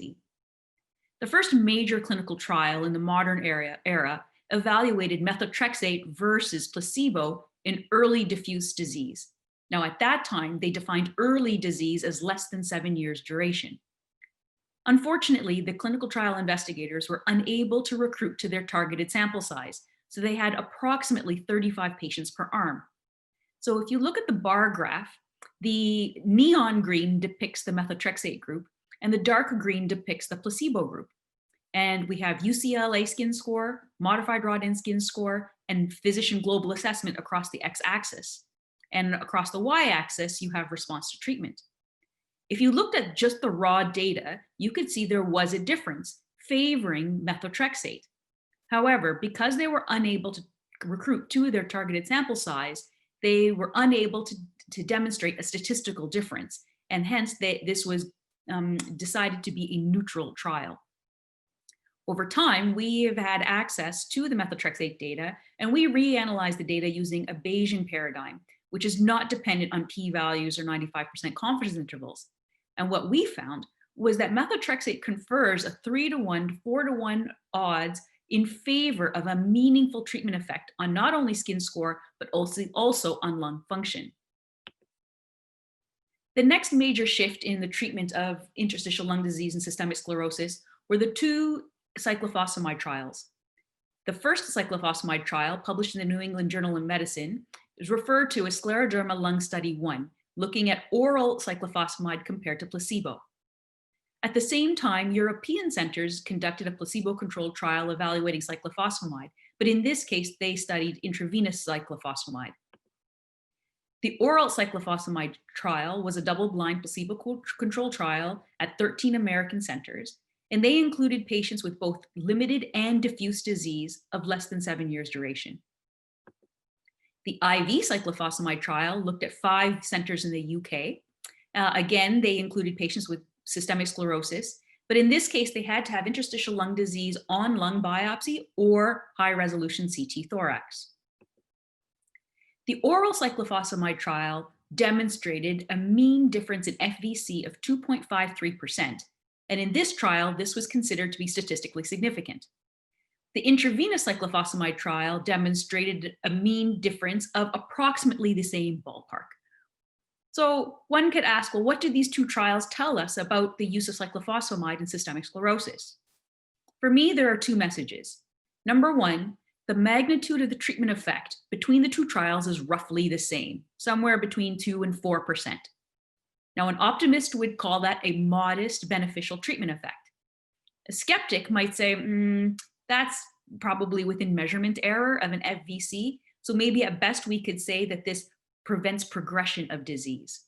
The first major clinical trial in the modern era evaluated methotrexate versus placebo in early diffuse disease. Now, at that time, they defined early disease as less than 7 years duration. Unfortunately, the clinical trial investigators were unable to recruit to their targeted sample size, so they had approximately 35 patients per arm. So if you look at the bar graph, the neon green depicts the methotrexate group, and the dark green depicts the placebo group. And we have UCLA skin score, modified Rodin skin score, and physician global assessment across the x-axis. And across the y-axis, you have response to treatment. If you looked at just the raw data, you could see there was a difference favoring methotrexate. However, because they were unable to recruit to their targeted sample size, they were unable to demonstrate a statistical difference. And hence, this was decided to be a neutral trial. Over time, we have had access to the methotrexate data, and we reanalyzed the data using a Bayesian paradigm, which is not dependent on p-values or 95% confidence intervals. And what we found was that methotrexate confers a 3-to-1 to 4-to-1 odds in favor of a meaningful treatment effect on not only skin score, but also on lung function. The next major shift in the treatment of interstitial lung disease and systemic sclerosis were the two cyclophosphamide trials. The first cyclophosphamide trial, published in the New England Journal of Medicine, is referred to as Scleroderma Lung Study 1, looking at oral cyclophosphamide compared to placebo. At the same time, European centers conducted a placebo-controlled trial evaluating cyclophosphamide, but in this case, they studied intravenous cyclophosphamide. The oral cyclophosphamide trial was a double-blind placebo-controlled trial at 13 American centers, and they included patients with both limited and diffuse disease of less than 7 years duration. The IV cyclophosphamide trial looked at 5 centers in the UK. Again, they included patients with systemic sclerosis, but in this case, they had to have interstitial lung disease on lung biopsy or high-resolution CT thorax. The oral cyclophosphamide trial demonstrated a mean difference in FVC of 2.53%, and in this trial, this was considered to be statistically significant. The intravenous cyclophosphamide trial demonstrated a mean difference of approximately the same ballpark. So one could ask, well, what do these two trials tell us about the use of cyclophosphamide in systemic sclerosis? For me, there are 2 messages. Number 1, the magnitude of the treatment effect between the 2 trials is roughly the same, somewhere between 2 and 4%. Now, an optimist would call that a modest beneficial treatment effect. A skeptic might say, that's probably within measurement error of an FVC. So maybe at best we could say that this prevents progression of disease.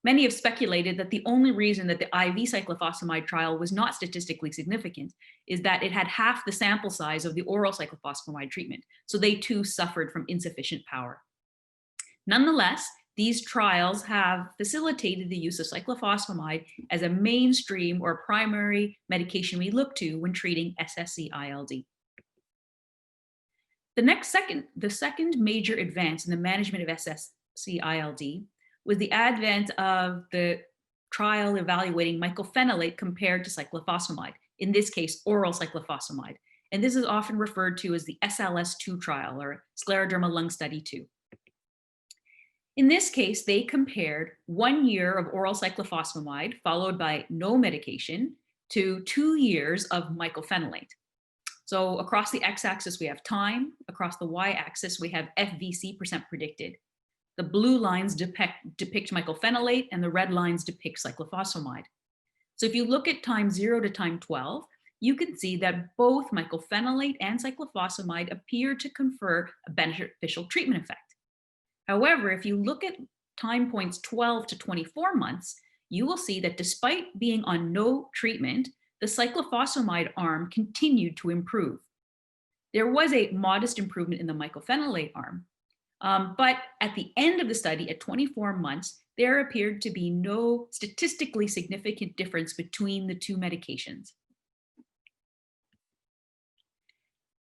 Many have speculated that the only reason that the IV cyclophosphamide trial was not statistically significant is that it had half the sample size of the oral cyclophosphamide treatment, so they too suffered from insufficient power. Nonetheless, these trials have facilitated the use of cyclophosphamide as a mainstream or primary medication we look to when treating SSc-ILD. The second major advance in the management of SSc-ILD was the advent of the trial evaluating mycophenolate compared to cyclophosphamide, in this case, oral cyclophosphamide. And this is often referred to as the SLS2 trial, or Scleroderma Lung Study 2. In this case, they compared 1 year of oral cyclophosphamide followed by no medication to 2 years of mycophenolate. So across the x-axis, we have time. Across the y-axis, we have FVC percent predicted. The blue lines depict mycophenolate and the red lines depict cyclophosphamide. So if you look at time 0 to time 12, you can see that both mycophenolate and cyclophosphamide appear to confer a beneficial treatment effect. However, if you look at time points 12 to 24 months, you will see that despite being on no treatment, the cyclophosphamide arm continued to improve. There was a modest improvement in the mycophenolate arm, but at the end of the study, at 24 months, there appeared to be no statistically significant difference between the two medications.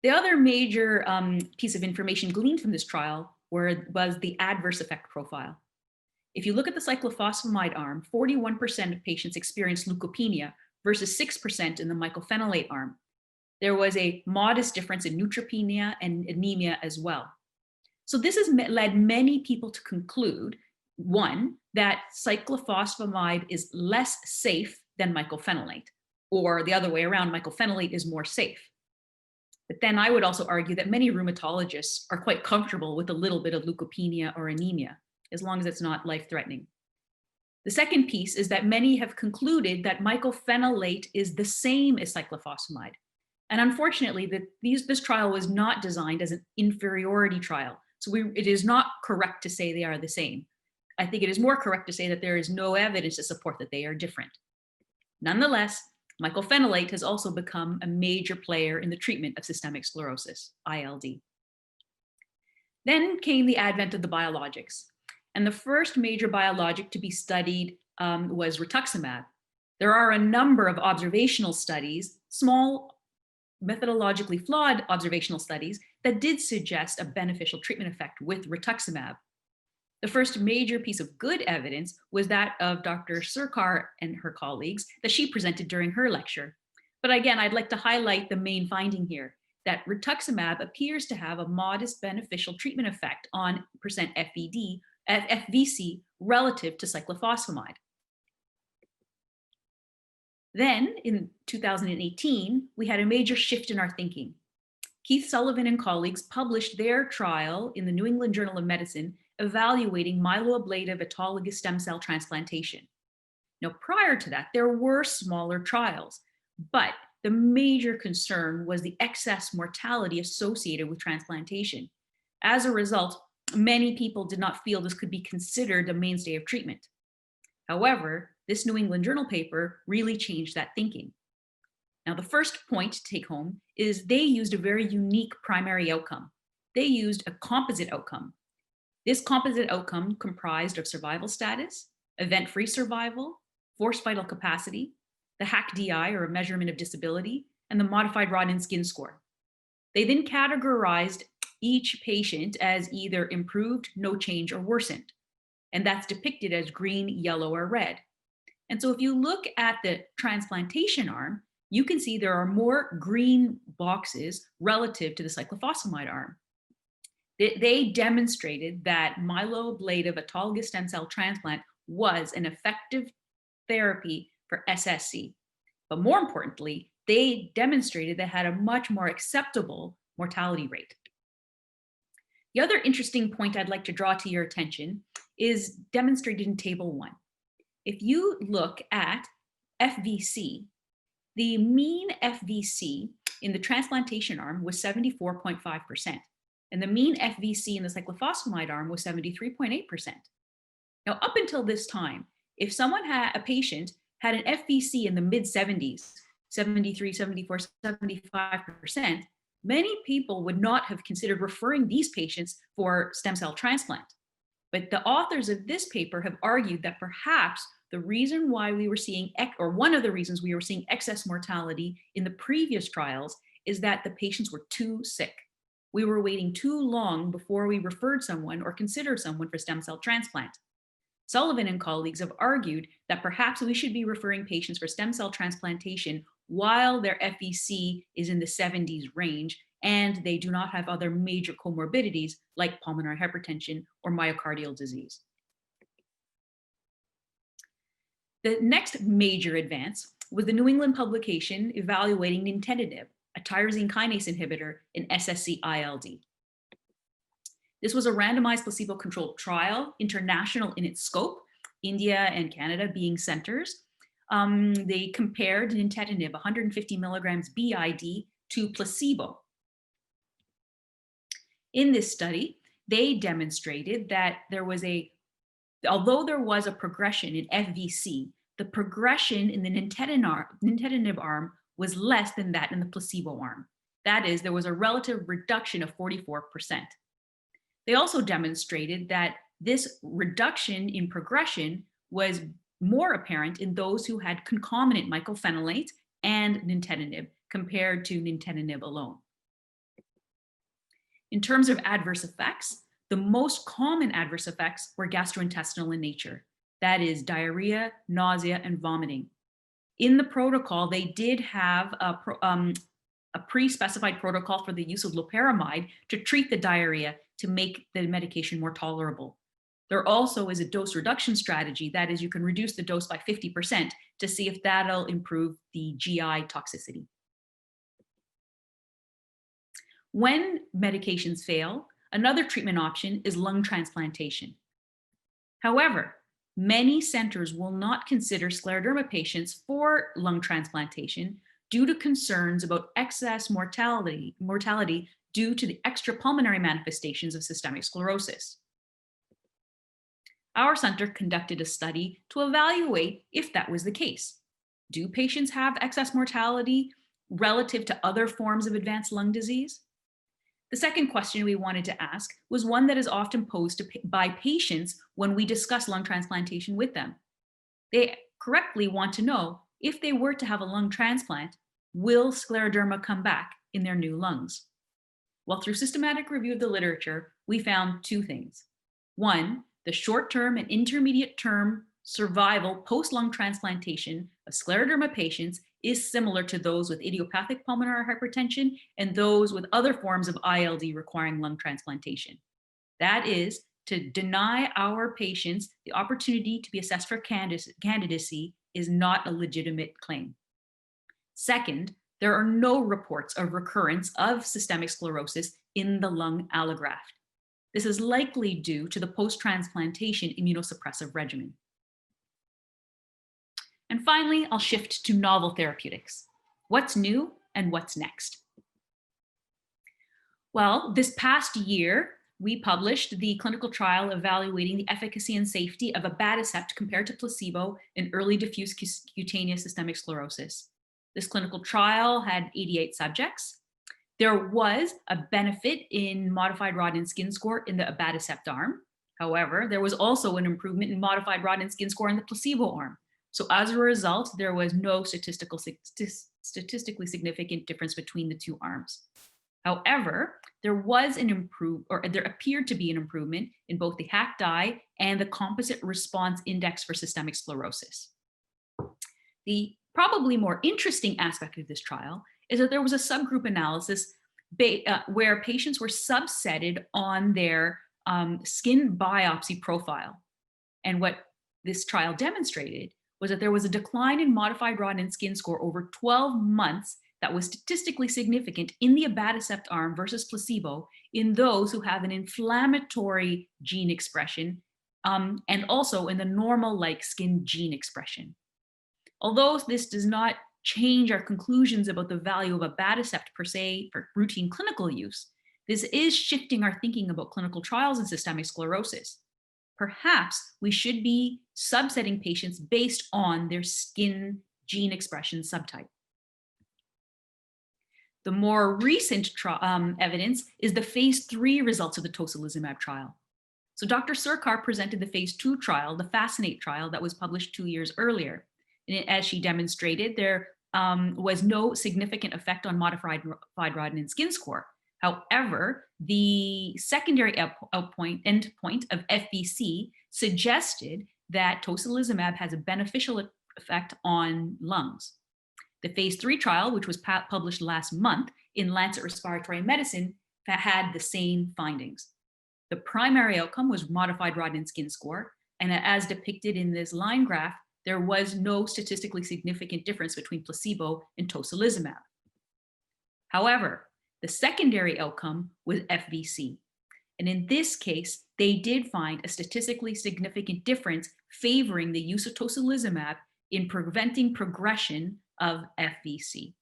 The other major piece of information gleaned from this trial was the adverse effect profile. If you look at the cyclophosphamide arm, 41% of patients experienced leukopenia versus 6% in the mycophenolate arm. There was a modest difference in neutropenia and anemia as well. So this has led many people to conclude, one, that cyclophosphamide is less safe than mycophenolate, or the other way around, mycophenolate is more safe. But then I would also argue that many rheumatologists are quite comfortable with a little bit of leukopenia or anemia, as long as it's not life-threatening. The second piece is that many have concluded that mycophenolate is the same as cyclophosphamide. And unfortunately, this trial was not designed as an inferiority trial. So it is not correct to say they are the same. I think it is more correct to say that there is no evidence to support that they are different. Nonetheless, mycophenolate has also become a major player in the treatment of systemic sclerosis, ILD. Then came the advent of the biologics. And the first major biologic to be studied was rituximab. There are a number of observational studies, small, methodologically flawed observational studies that did suggest a beneficial treatment effect with rituximab. The first major piece of good evidence was that of Dr. Surkar and her colleagues that she presented during her lecture. But again, I'd like to highlight the main finding here, that rituximab appears to have a modest beneficial treatment effect on percent FVC relative to cyclophosphamide. Then in 2018, we had a major shift in our thinking. Keith Sullivan and colleagues published their trial in the New England Journal of Medicine evaluating myeloablative autologous stem cell transplantation. Now, prior to that, there were smaller trials, but the major concern was the excess mortality associated with transplantation. As a result, many people did not feel this could be considered a mainstay of treatment. However, this New England Journal paper really changed that thinking. Now, the first point to take home is they used a very unique primary outcome. They used a composite outcome. This composite outcome comprised of survival status, event-free survival, forced vital capacity, the HAQ-DI, or a measurement of disability, and the modified Rodnan skin score. They then categorized each patient as either improved, no change, or worsened. And that's depicted as green, yellow, or red. And so if you look at the transplantation arm, you can see there are more green boxes relative to the cyclophosphamide arm. They demonstrated that myeloablative autologous stem cell transplant was an effective therapy for SSC. But more importantly, they demonstrated they had a much more acceptable mortality rate. The other interesting point I'd like to draw to your attention is demonstrated in Table 1. If you look at FVC, the mean FVC in the transplantation arm was 74.5%, and the mean FVC in the cyclophosphamide arm was 73.8%. Now, up until this time, if someone had a patient had an FVC in the mid 70s, 73, 74, 75%, many people would not have considered referring these patients for stem cell transplant. But the authors of this paper have argued that perhaps the reason why we were seeing, or one of the reasons we were seeing excess mortality in the previous trials is that the patients were too sick. We were waiting too long before we referred someone or considered someone for stem cell transplant. Sullivan and colleagues have argued that perhaps we should be referring patients for stem cell transplantation while their FVC is in the 70s range and they do not have other major comorbidities like pulmonary hypertension or myocardial disease. The next major advance was the New England publication evaluating nintedanib, a tyrosine kinase inhibitor in SSc-ILD. This was a randomized placebo-controlled trial, international in its scope, India and Canada being centers. They compared nintedanib 150 milligrams BID to placebo. In this study, they demonstrated that although there was a progression in FVC, the progression in the nintedanib arm was less than that in the placebo arm. That is, there was a relative reduction of 44%. They also demonstrated that this reduction in progression was more apparent in those who had concomitant mycophenolate and nintedanib compared to nintedanib alone. In terms of adverse effects, the most common adverse effects were gastrointestinal in nature. That is diarrhea, nausea, and vomiting. In the protocol, they did have a pre-specified protocol for the use of loperamide to treat the diarrhea to make the medication more tolerable. There also is a dose reduction strategy. That is, you can reduce the dose by 50% to see if that'll improve the GI toxicity. When medications fail, another treatment option is lung transplantation. However, many centers will not consider scleroderma patients for lung transplantation due to concerns about excess mortality due to the extrapulmonary manifestations of systemic sclerosis. Our center conducted a study to evaluate if that was the case. Do patients have excess mortality relative to other forms of advanced lung disease? The second question we wanted to ask was one that is often posed by patients when we discuss lung transplantation with them. They correctly want to know if they were to have a lung transplant, will scleroderma come back in their new lungs? Well, through systematic review of the literature, we found two things. One, the short-term and intermediate-term survival post-lung transplantation of scleroderma patients is similar to those with idiopathic pulmonary hypertension and those with other forms of ILD requiring lung transplantation. That is, to deny our patients the opportunity to be assessed for candidacy is not a legitimate claim. Second, there are no reports of recurrence of systemic sclerosis in the lung allograft. This is likely due to the post-transplantation immunosuppressive regimen. And finally, I'll shift to novel therapeutics. What's new and what's next? Well, this past year, we published the clinical trial evaluating the efficacy and safety of abatacept compared to placebo in early diffuse cutaneous systemic sclerosis. This clinical trial had 88 subjects. There was a benefit in modified Rodnan skin score in the abatacept arm. However, there was also an improvement in modified Rodnan skin score in the placebo arm. So as a result, there was no statistically significant difference between the two arms. However, there appeared to be an improvement in both the HAQ-DI and the composite response index for systemic sclerosis. The probably more interesting aspect of this trial is that there was a subgroup analysis where patients were subsetted on their skin biopsy profile. And what this trial demonstrated was that there was a decline in modified Rodnan skin score over 12 months that was statistically significant in the abatacept arm versus placebo in those who have an inflammatory gene expression and also in the normal-like skin gene expression. Although this does not change our conclusions about the value of abatacept per se for routine clinical use, this is shifting our thinking about clinical trials in systemic sclerosis. perhaps we should be subsetting patients based on their skin gene expression subtype. The more recent evidence is the phase 3 results of the tocilizumab trial. So Dr. Surkar presented the phase 2 trial, the Fascinate trial that was published 2 years earlier. And as she demonstrated, there was no significant effect on modified Rodnan skin score. However, the secondary endpoint of FVC suggested that tocilizumab has a beneficial effect on lungs. The phase 3 trial, which was published last month in Lancet Respiratory Medicine, had the same findings. The primary outcome was modified Rodnan skin score, and as depicted in this line graph, there was no statistically significant difference between placebo and tocilizumab. However, the secondary outcome was FVC. And in this case, they did find a statistically significant difference favoring the use of tocilizumab in preventing progression of FVC.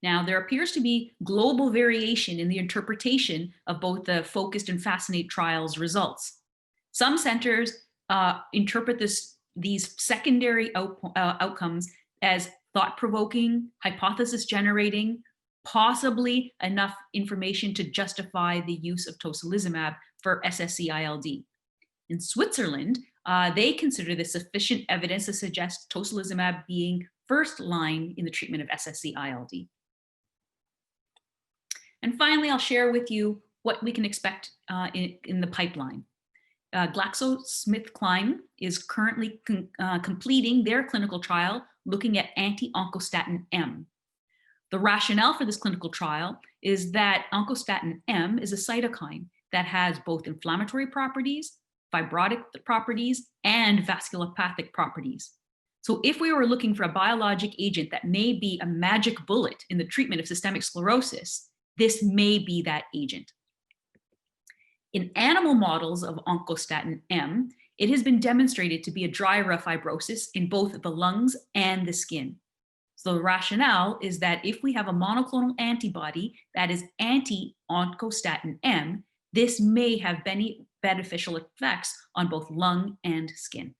Now, there appears to be global variation in the interpretation of both the focused and Fascinate trials results. Some centers interpret these secondary outcomes as thought-provoking, hypothesis-generating, possibly enough information to justify the use of tocilizumab for SSc-ILD. In Switzerland, they consider this sufficient evidence to suggest tocilizumab being first line in the treatment of SSc-ILD. And finally, I'll share with you what we can expect in the pipeline. GlaxoSmithKline is currently completing their clinical trial looking at anti-oncostatin M. The rationale for this clinical trial is that oncostatin M is a cytokine that has both inflammatory properties, fibrotic properties, and vasculopathic properties. So if we were looking for a biologic agent that may be a magic bullet in the treatment of systemic sclerosis, this may be that agent. In animal models of oncostatin M, it has been demonstrated to be a driver of fibrosis in both the lungs and the skin. So the rationale is that if we have a monoclonal antibody that is anti-oncostatin M, this may have beneficial effects on both lung and skin.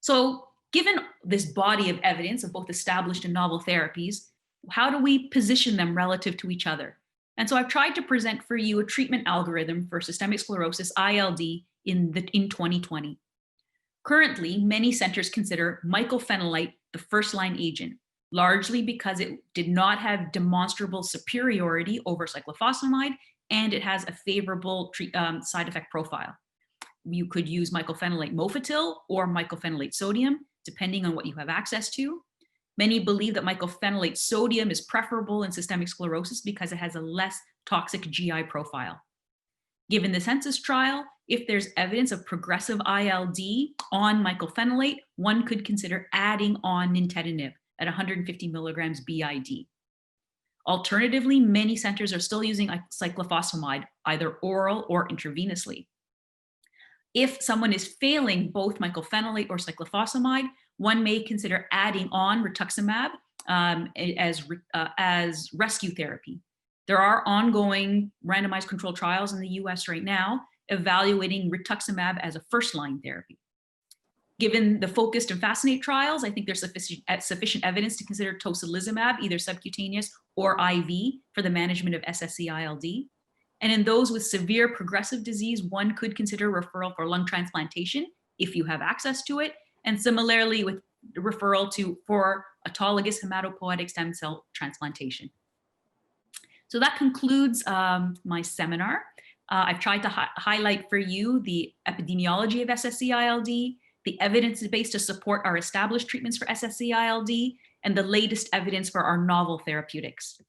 So given this body of evidence of both established and novel therapies, how do we position them relative to each other? And so I've tried to present for you a treatment algorithm for systemic sclerosis, ILD, in 2020. Currently, many centers consider mycophenolate the first-line agent, largely because it did not have demonstrable superiority over cyclophosphamide, and it has a favorable side effect profile. You could use mycophenolate mofetil or mycophenolate sodium, depending on what you have access to. Many believe that mycophenolate sodium is preferable in systemic sclerosis because it has a less toxic GI profile. Given the census trial, if there's evidence of progressive ILD on mycophenolate, one could consider adding on nintedanib at 150 milligrams BID. Alternatively, many centers are still using cyclophosphamide, either oral or intravenously. If someone is failing both mycophenolate or cyclophosphamide, one may consider adding on rituximab as rescue therapy. There are ongoing randomized controlled trials in the US right now evaluating rituximab as a first-line therapy. Given the focused and Fascinate trials, I think there's sufficient evidence to consider tocilizumab, either subcutaneous or IV, for the management of SSc-ILD. And in those with severe progressive disease, one could consider referral for lung transplantation if you have access to it. And similarly with referral for autologous hematopoietic stem cell transplantation. So that concludes my seminar. I've tried to highlight for you the epidemiology of SSc-ILD, the evidence base to support our established treatments for SSc-ILD, and the latest evidence for our novel therapeutics.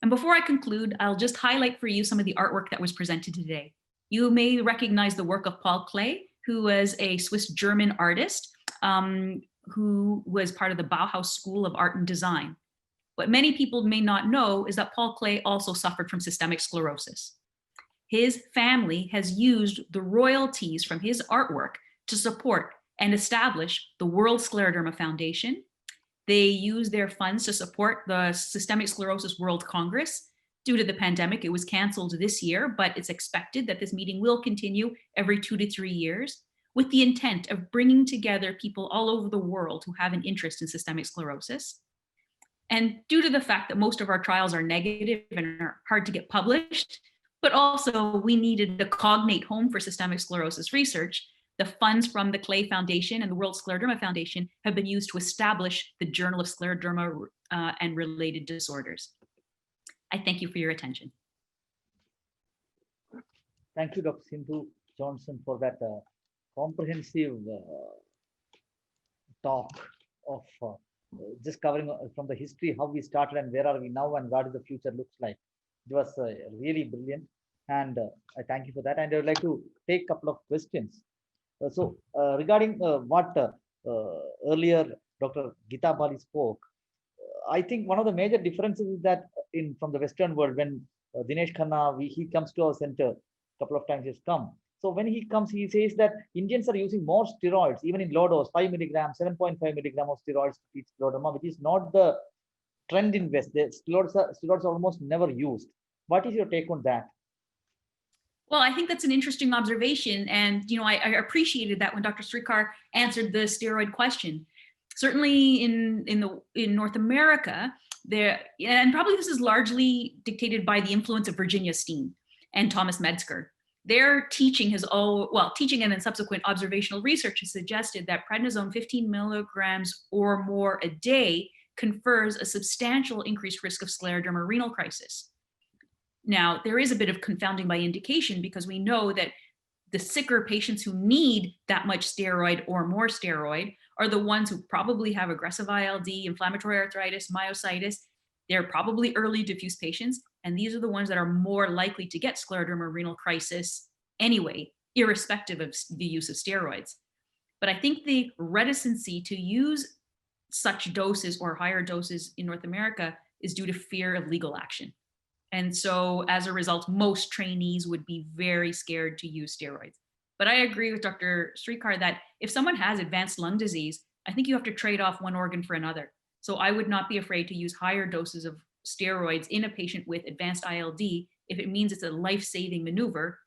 And before I conclude, I'll just highlight for you some of the artwork that was presented today. You may recognize the work of Paul Klee, who was a Swiss-German artist who was part of the Bauhaus School of Art and Design. What many people may not know is that Paul Klee also suffered from systemic sclerosis. His family has used the royalties from his artwork to support and establish the World Scleroderma Foundation. They use their funds to support the Systemic Sclerosis World Congress, Due to the pandemic, it was canceled this year, but it's expected that this meeting will continue every 2 to 3 years with the intent of bringing together people all over the world who have an interest in systemic sclerosis. And due to the fact that most of our trials are negative and are hard to get published, but also we needed a cognate home for systemic sclerosis research, the funds from the Clay Foundation and the World Scleroderma Foundation have been used to establish the Journal of Scleroderma and Related Disorders. I thank you for your attention. Thank you, Dr. Sindhu Johnson, for that comprehensive talk of just covering from the history, how we started and where are we now and what is the future looks like. It was really brilliant, and I thank you for that. And I would like to take a couple of questions. Regarding what earlier Dr. Gita Bali spoke, I think one of the major differences is that from the Western world, when Dinesh Khanna, he comes to our center, a couple of times he's come. So when he comes, he says that Indians are using more steroids, even in low dose, 5 milligrams, 7.5 milligram of steroids to treat scleroderma, which is not the trend in West. The steroids are almost never used. What is your take on that? Well, I think that's an interesting observation. And, I appreciated that when Dr. Srikar answered the steroid question. Certainly in North America, and probably this is largely dictated by the influence of Virginia Steen and Thomas Metzger. Their teaching teaching and then subsequent observational research has suggested that prednisone 15 milligrams or more a day confers a substantial increased risk of scleroderma renal crisis. Now, there is a bit of confounding by indication because we know that the sicker patients who need that much steroid or more steroid are the ones who probably have aggressive ILD, inflammatory arthritis, myositis. They're probably early diffuse patients, and these are the ones that are more likely to get scleroderma renal crisis anyway, irrespective of the use of steroids. But I think the reticency to use such doses or higher doses in North America is due to fear of legal action. And so as a result, most trainees would be very scared to use steroids. But I agree with Dr. Srikar that if someone has advanced lung disease, I think you have to trade off one organ for another. So I would not be afraid to use higher doses of steroids in a patient with advanced ILD if it means it's a life-saving maneuver,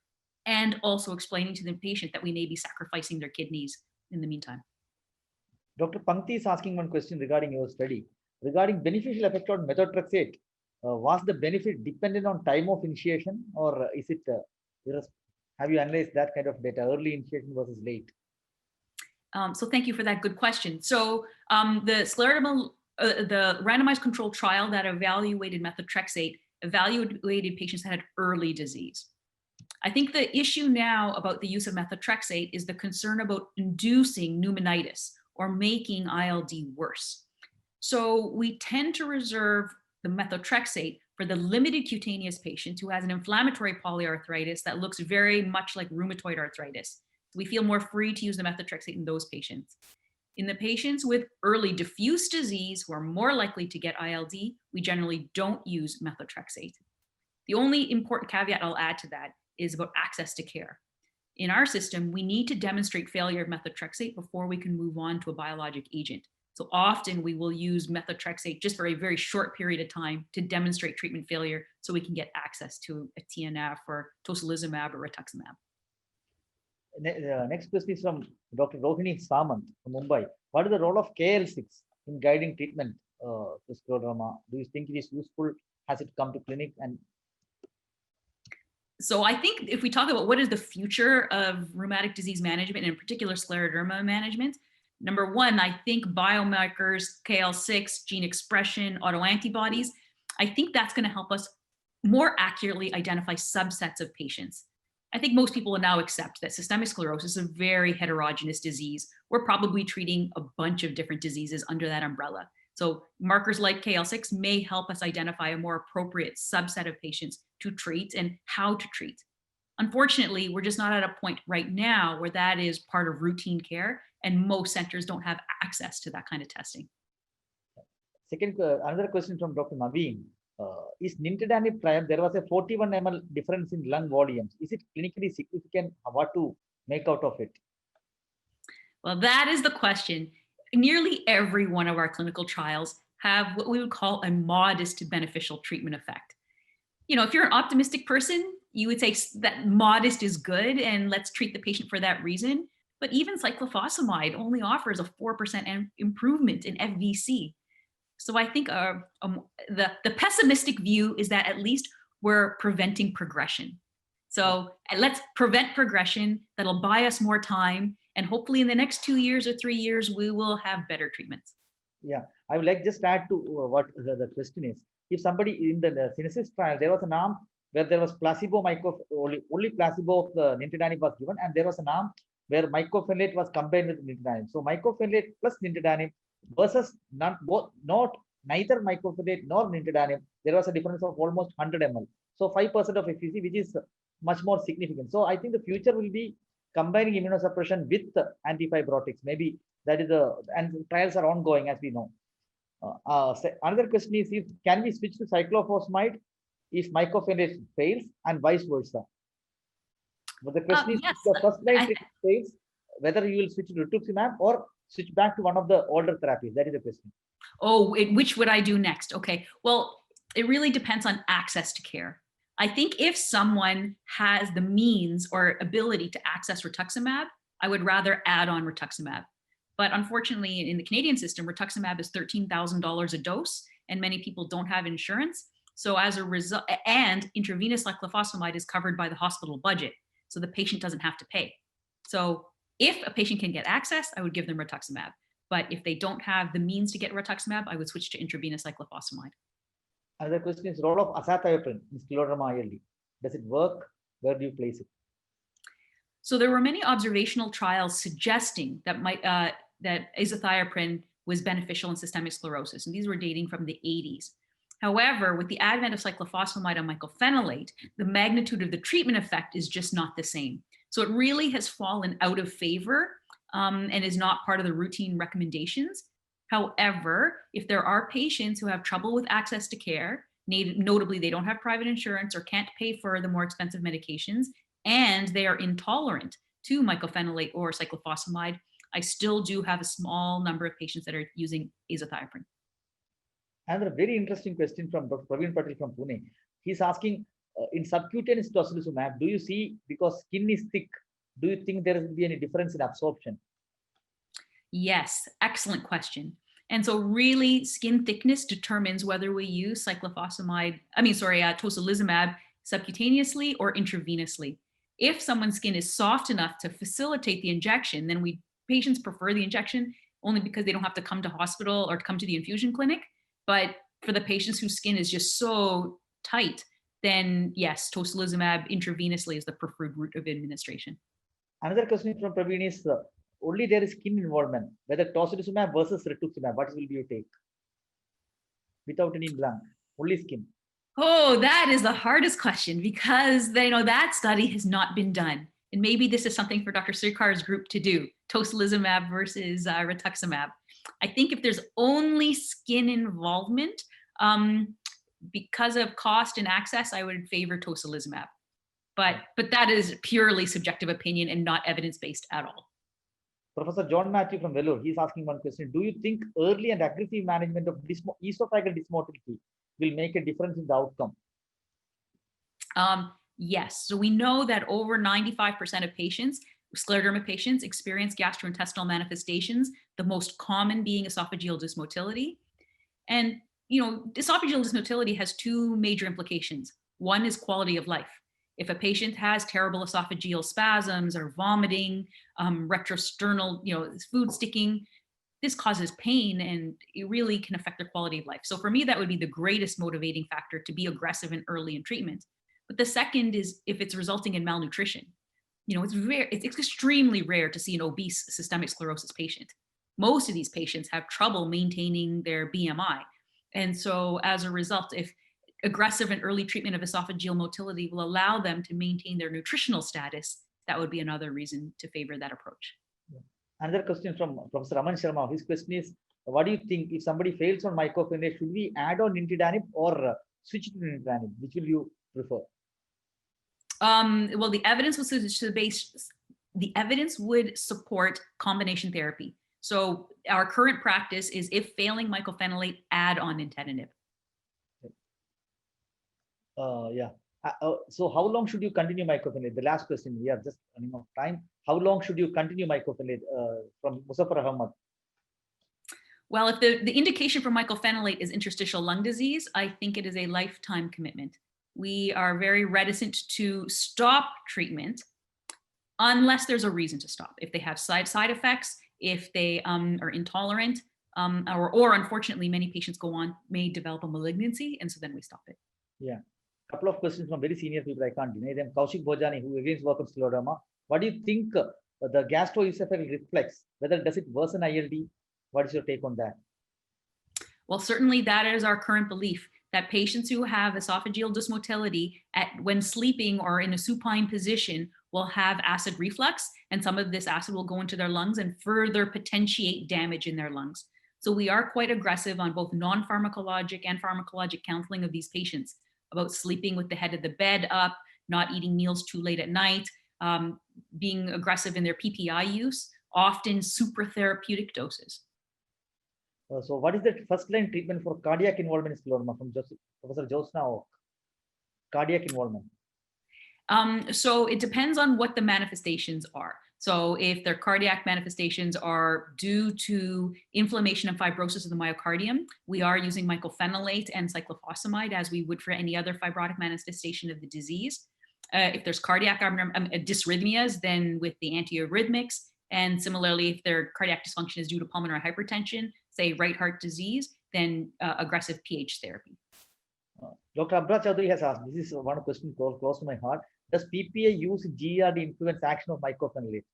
and also explaining to the patient that we may be sacrificing their kidneys in the meantime. Dr. Pankti is asking one question regarding your study. Regarding beneficial effect on methotrexate, was the benefit dependent on time of initiation, or is it, have you analyzed that kind of data, early initiation versus late? So thank you for that good question. So the scleroderma, the randomized controlled trial that evaluated methotrexate evaluated patients that had early disease. I think the issue now about the use of methotrexate is the concern about inducing pneumonitis or making ILD worse. So we tend to reserve the methotrexate for the limited cutaneous patient who has an inflammatory polyarthritis that looks very much like rheumatoid arthritis. We feel more free to use the methotrexate in those patients. In the patients with early diffuse disease who are more likely to get ILD, we generally don't use methotrexate. The only important caveat I'll add to that is about access to care. In our system, we need to demonstrate failure of methotrexate before we can move on to a biologic agent. So often we will use methotrexate just for a very short period of time to demonstrate treatment failure so we can get access to a TNF or tocilizumab or rituximab. Next question is from Dr. Rohini Samant from Mumbai. What is the role of KL6 in guiding treatment to scleroderma? Do you think it is useful? Has it come to clinic? And so I think if we talk about what is the future of rheumatic disease management, and in particular scleroderma management, number one, I think biomarkers, KL6, gene expression, autoantibodies, I think that's going to help us more accurately identify subsets of patients. I think most people will now accept that systemic sclerosis is a very heterogeneous disease. We're probably treating a bunch of different diseases under that umbrella. So markers like KL6 may help us identify a more appropriate subset of patients to treat and how to treat. Unfortunately, we're just not at a point right now where that is part of routine care, and most centers don't have access to that kind of testing. Second, another question from Dr. Naveen. Is nintedanib trial, there was a 41 ml difference in lung volumes. Is it clinically significant? What to make out of it? Well, that is the question. Nearly every one of our clinical trials have what we would call a modest beneficial treatment effect. if you're an optimistic person, you would say that modest is good and let's treat the patient for that reason. But even cyclophosphamide only offers a 4% improvement in FVC. So I think the pessimistic view is that at least we're preventing progression. So let's prevent progression. That'll buy us more time. And hopefully in the next 2 years or 3 years, we will have better treatments. Yeah, I would like just add to what the question is. If somebody in the Synesis trial, there was an arm where there was placebo only placebo of the nintedanib was given, and there was an arm where mycophenolate was combined with nintedanib. So mycophenolate plus nintedanib versus neither mycophenolate nor nintedanib, there was a difference of almost 100 ml. So 5% of FVC, which is much more significant. So I think the future will be combining immunosuppression with antifibrotics. Maybe that is and trials are ongoing, as we know. Another question is, can we switch to cyclophosphamide if mycophenolate fails, and vice versa? But the question is, yes. if the first line treatment fails, whether you will switch to rituximab or switch back to one of the older therapies. That is the question. Oh, which would I do next? Okay, well, it really depends on access to care. I think if someone has the means or ability to access rituximab, I would rather add on rituximab. But unfortunately, in the Canadian system, rituximab is $13,000 a dose, and many people don't have insurance. So as a result, and intravenous cyclophosphamide is covered by the hospital budget, so the patient doesn't have to pay. So if a patient can get access, I would give them rituximab. But if they don't have the means to get rituximab, I would switch to intravenous cyclophosphamide. Another question is, role of azathioprine in scleroderma ILD. Does it work? Where do you place it? So there were many observational trials suggesting that that azathioprine was beneficial in systemic sclerosis, and these were dating from the 80s. However, with the advent of cyclophosphamide and mycophenolate, the magnitude of the treatment effect is just not the same. So it really has fallen out of favor and is not part of the routine recommendations. However, if there are patients who have trouble with access to care, notably they don't have private insurance or can't pay for the more expensive medications, and they are intolerant to mycophenolate or cyclophosphamide, I still do have a small number of patients that are using azathioprine. Another very interesting question from Dr. Praveen Patel from Pune. He's asking, in subcutaneous tocilizumab, do you see, because skin is thick, do you think there will be any difference in absorption? Yes, excellent question. And so really skin thickness determines whether we use tocilizumab subcutaneously or intravenously. If someone's skin is soft enough to facilitate the injection, then patients prefer the injection only because they don't have to come to hospital or come to the infusion clinic. But for the patients whose skin is just so tight, then yes, tocilizumab intravenously is the preferred route of administration. Another question from Praveen is, only there is skin involvement, whether tocilizumab versus rituximab, what will you take? Without any blank, only skin. Oh, that is the hardest question because that study has not been done. And maybe this is something for Dr. Srikar's group to do, tocilizumab versus rituximab. I think if there's only skin involvement, because of cost and access, I would favor tocilizumab. But that is purely subjective opinion and not evidence-based at all. Professor John Matthew from Vellore, he's asking one question. Do you think early and aggressive management of esophageal dysmotility will make a difference in the outcome? Yes. So we know that over 95% of patients, scleroderma patients, experience gastrointestinal manifestations, the most common being esophageal dysmotility. And, esophageal dysmotility has two major implications. One is quality of life. If a patient has terrible esophageal spasms or vomiting, retrosternal, food sticking, this causes pain and it really can affect their quality of life. So for me, that would be the greatest motivating factor to be aggressive and early in treatment. But the second is if it's resulting in malnutrition. It's extremely rare to see an obese systemic sclerosis patient. Most of these patients have trouble maintaining their BMI. And so as a result, if aggressive and early treatment of esophageal motility will allow them to maintain their nutritional status, that would be another reason to favor that approach. Another question from Professor Aman Sharma. His question is, what do you think if somebody fails on mycophenolate, should we add on nintedanib or switch to nintedanib? Which will you prefer? Well, the evidence would support combination therapy. So our current practice is if failing mycophenolate, add on nintedanib. Yeah. So how long should you continue mycophenolate? The last question. We are just running out of time. How long should you continue mycophenolate from Muzaffar Ahmad? Well, if the indication for mycophenolate is interstitial lung disease, I think it is a lifetime commitment. We are very reticent to stop treatment unless there's a reason to stop. If they have side effects, if they are intolerant, or unfortunately, many patients may develop a malignancy, and so then we stop it. Yeah. Couple of questions from very senior people, I can't deny them. Kaushik Bhojani, who again works on scleroderma. What do you think the gastroesophageal reflex, whether does it worsen ILD? What is your take on that? Well, certainly that is our current belief, that patients who have esophageal dysmotility when sleeping or in a supine position will have acid reflux, and some of this acid will go into their lungs and further potentiate damage in their lungs. So we are quite aggressive on both non-pharmacologic and pharmacologic counseling of these patients about sleeping with the head of the bed up, not eating meals too late at night, being aggressive in their PPI use, often super therapeutic doses. So what is the first line treatment for cardiac involvement in scleroderma from Professor Josna? Cardiac involvement. So it depends on what the manifestations are. So if their cardiac manifestations are due to inflammation and fibrosis of the myocardium, we are using mycophenolate and cyclophosphamide as we would for any other fibrotic manifestation of the disease. If there's cardiac dysrhythmias, then with the antiarrhythmics. And similarly, if their cardiac dysfunction is due to pulmonary hypertension, say right heart disease, then aggressive pH therapy. Dr. Abra Chaudhary has asked, this is one question close to my heart. Does PPI use GERD influence action of mycophenolate?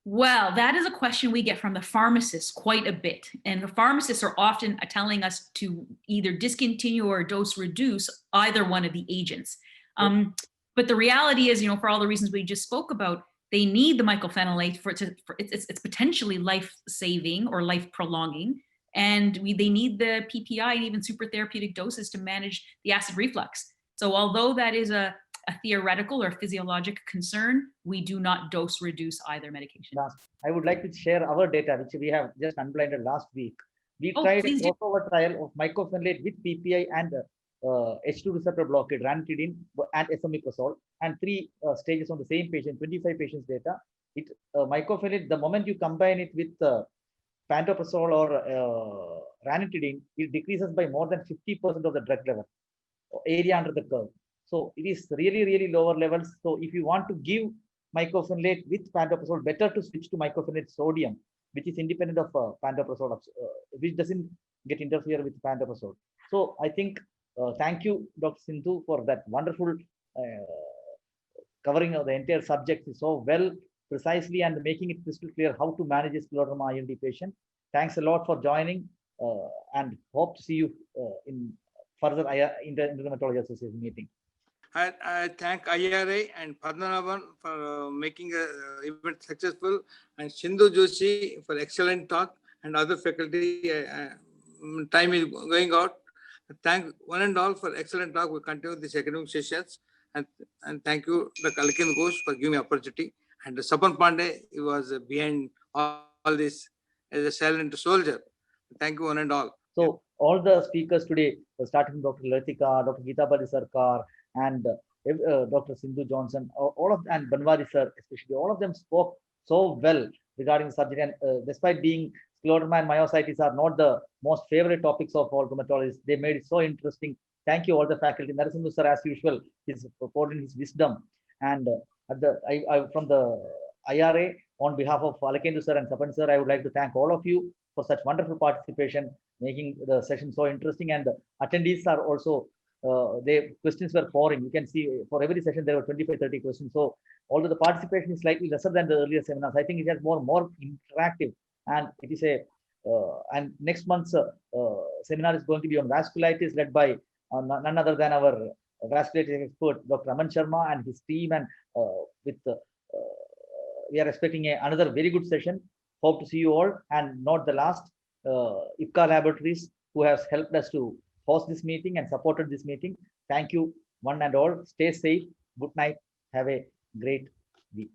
Well, that is a question we get from the pharmacists quite a bit. And the pharmacists are often telling us to either discontinue or dose reduce either one of the agents. But the reality is, for all the reasons we just spoke about, they need the mycophenolate it's potentially life-saving or life-prolonging. And they need the PPI and even super therapeutic doses to manage the acid reflux. So although that is a theoretical or physiologic concern, we do not dose reduce either medication. I would like to share our data, which we have just unblinded last week. We tried a crossover trial of mycophenolate with PPI and H2 receptor blockade, ranitidine and esomeprazole, and 3 stages on the same patient, 25 patients data. Mycophenolate, the moment you combine it with pantoprazole or ranitidine, it decreases by more than 50% of the drug level, area under the curve. So it is really, really lower levels. So if you want to give mycophenolate with pantoprazole, better to switch to mycophenolate sodium, which is independent of pantoprazole, which doesn't get interfere with pantoprazole. So I think, thank you, Dr. Sindhu, for that wonderful covering of the entire subject so well, precisely, and making it crystal clear how to manage a scleroderma ILD patient. Thanks a lot for joining, and hope to see you in further Indian Rheumatology Association meeting. I thank IRA and Padmanabhan for making the event successful, and Sindhu Joshi for excellent talk, and other faculty. Time is going out. Thank one and all for excellent talk. We continue these academic sessions, and thank you, Dr. Alkin Ghosh, for giving me opportunity. And Sapan Pandey, he was behind all this as a silent soldier. Thank you one and all. So all the speakers today, starting from Dr. Latika, Dr. Geeta Bali Sarkar, and Dr. Sindhu Johnson, all of and Banwari sir, especially, all of them spoke so well regarding the subject. And despite being scleroderma and myositis are not the most favorite topics of all rheumatologists, they made it so interesting. Thank you all the faculty. Narasimha sir, as usual, is pouring his wisdom. And from the IRA, on behalf of Alakendu sir and Sapan sir, I would like to thank all of you for such wonderful participation, making the session so interesting. And the attendees are also, their questions were pouring. You can see for every session there were 25-30 questions. So although the participation is slightly lesser than the earlier seminars, I think it has more interactive, and it is a and next month's seminar is going to be on vasculitis, led by none other than our vasculitis expert, Dr. Aman Sharma, and his team. And we are expecting another very good session. Hope to see you all, and not the last, IPCA Laboratories, who has helped us to host this meeting and supported this meeting. Thank you, one and all. Stay safe. Good night. Have a great week.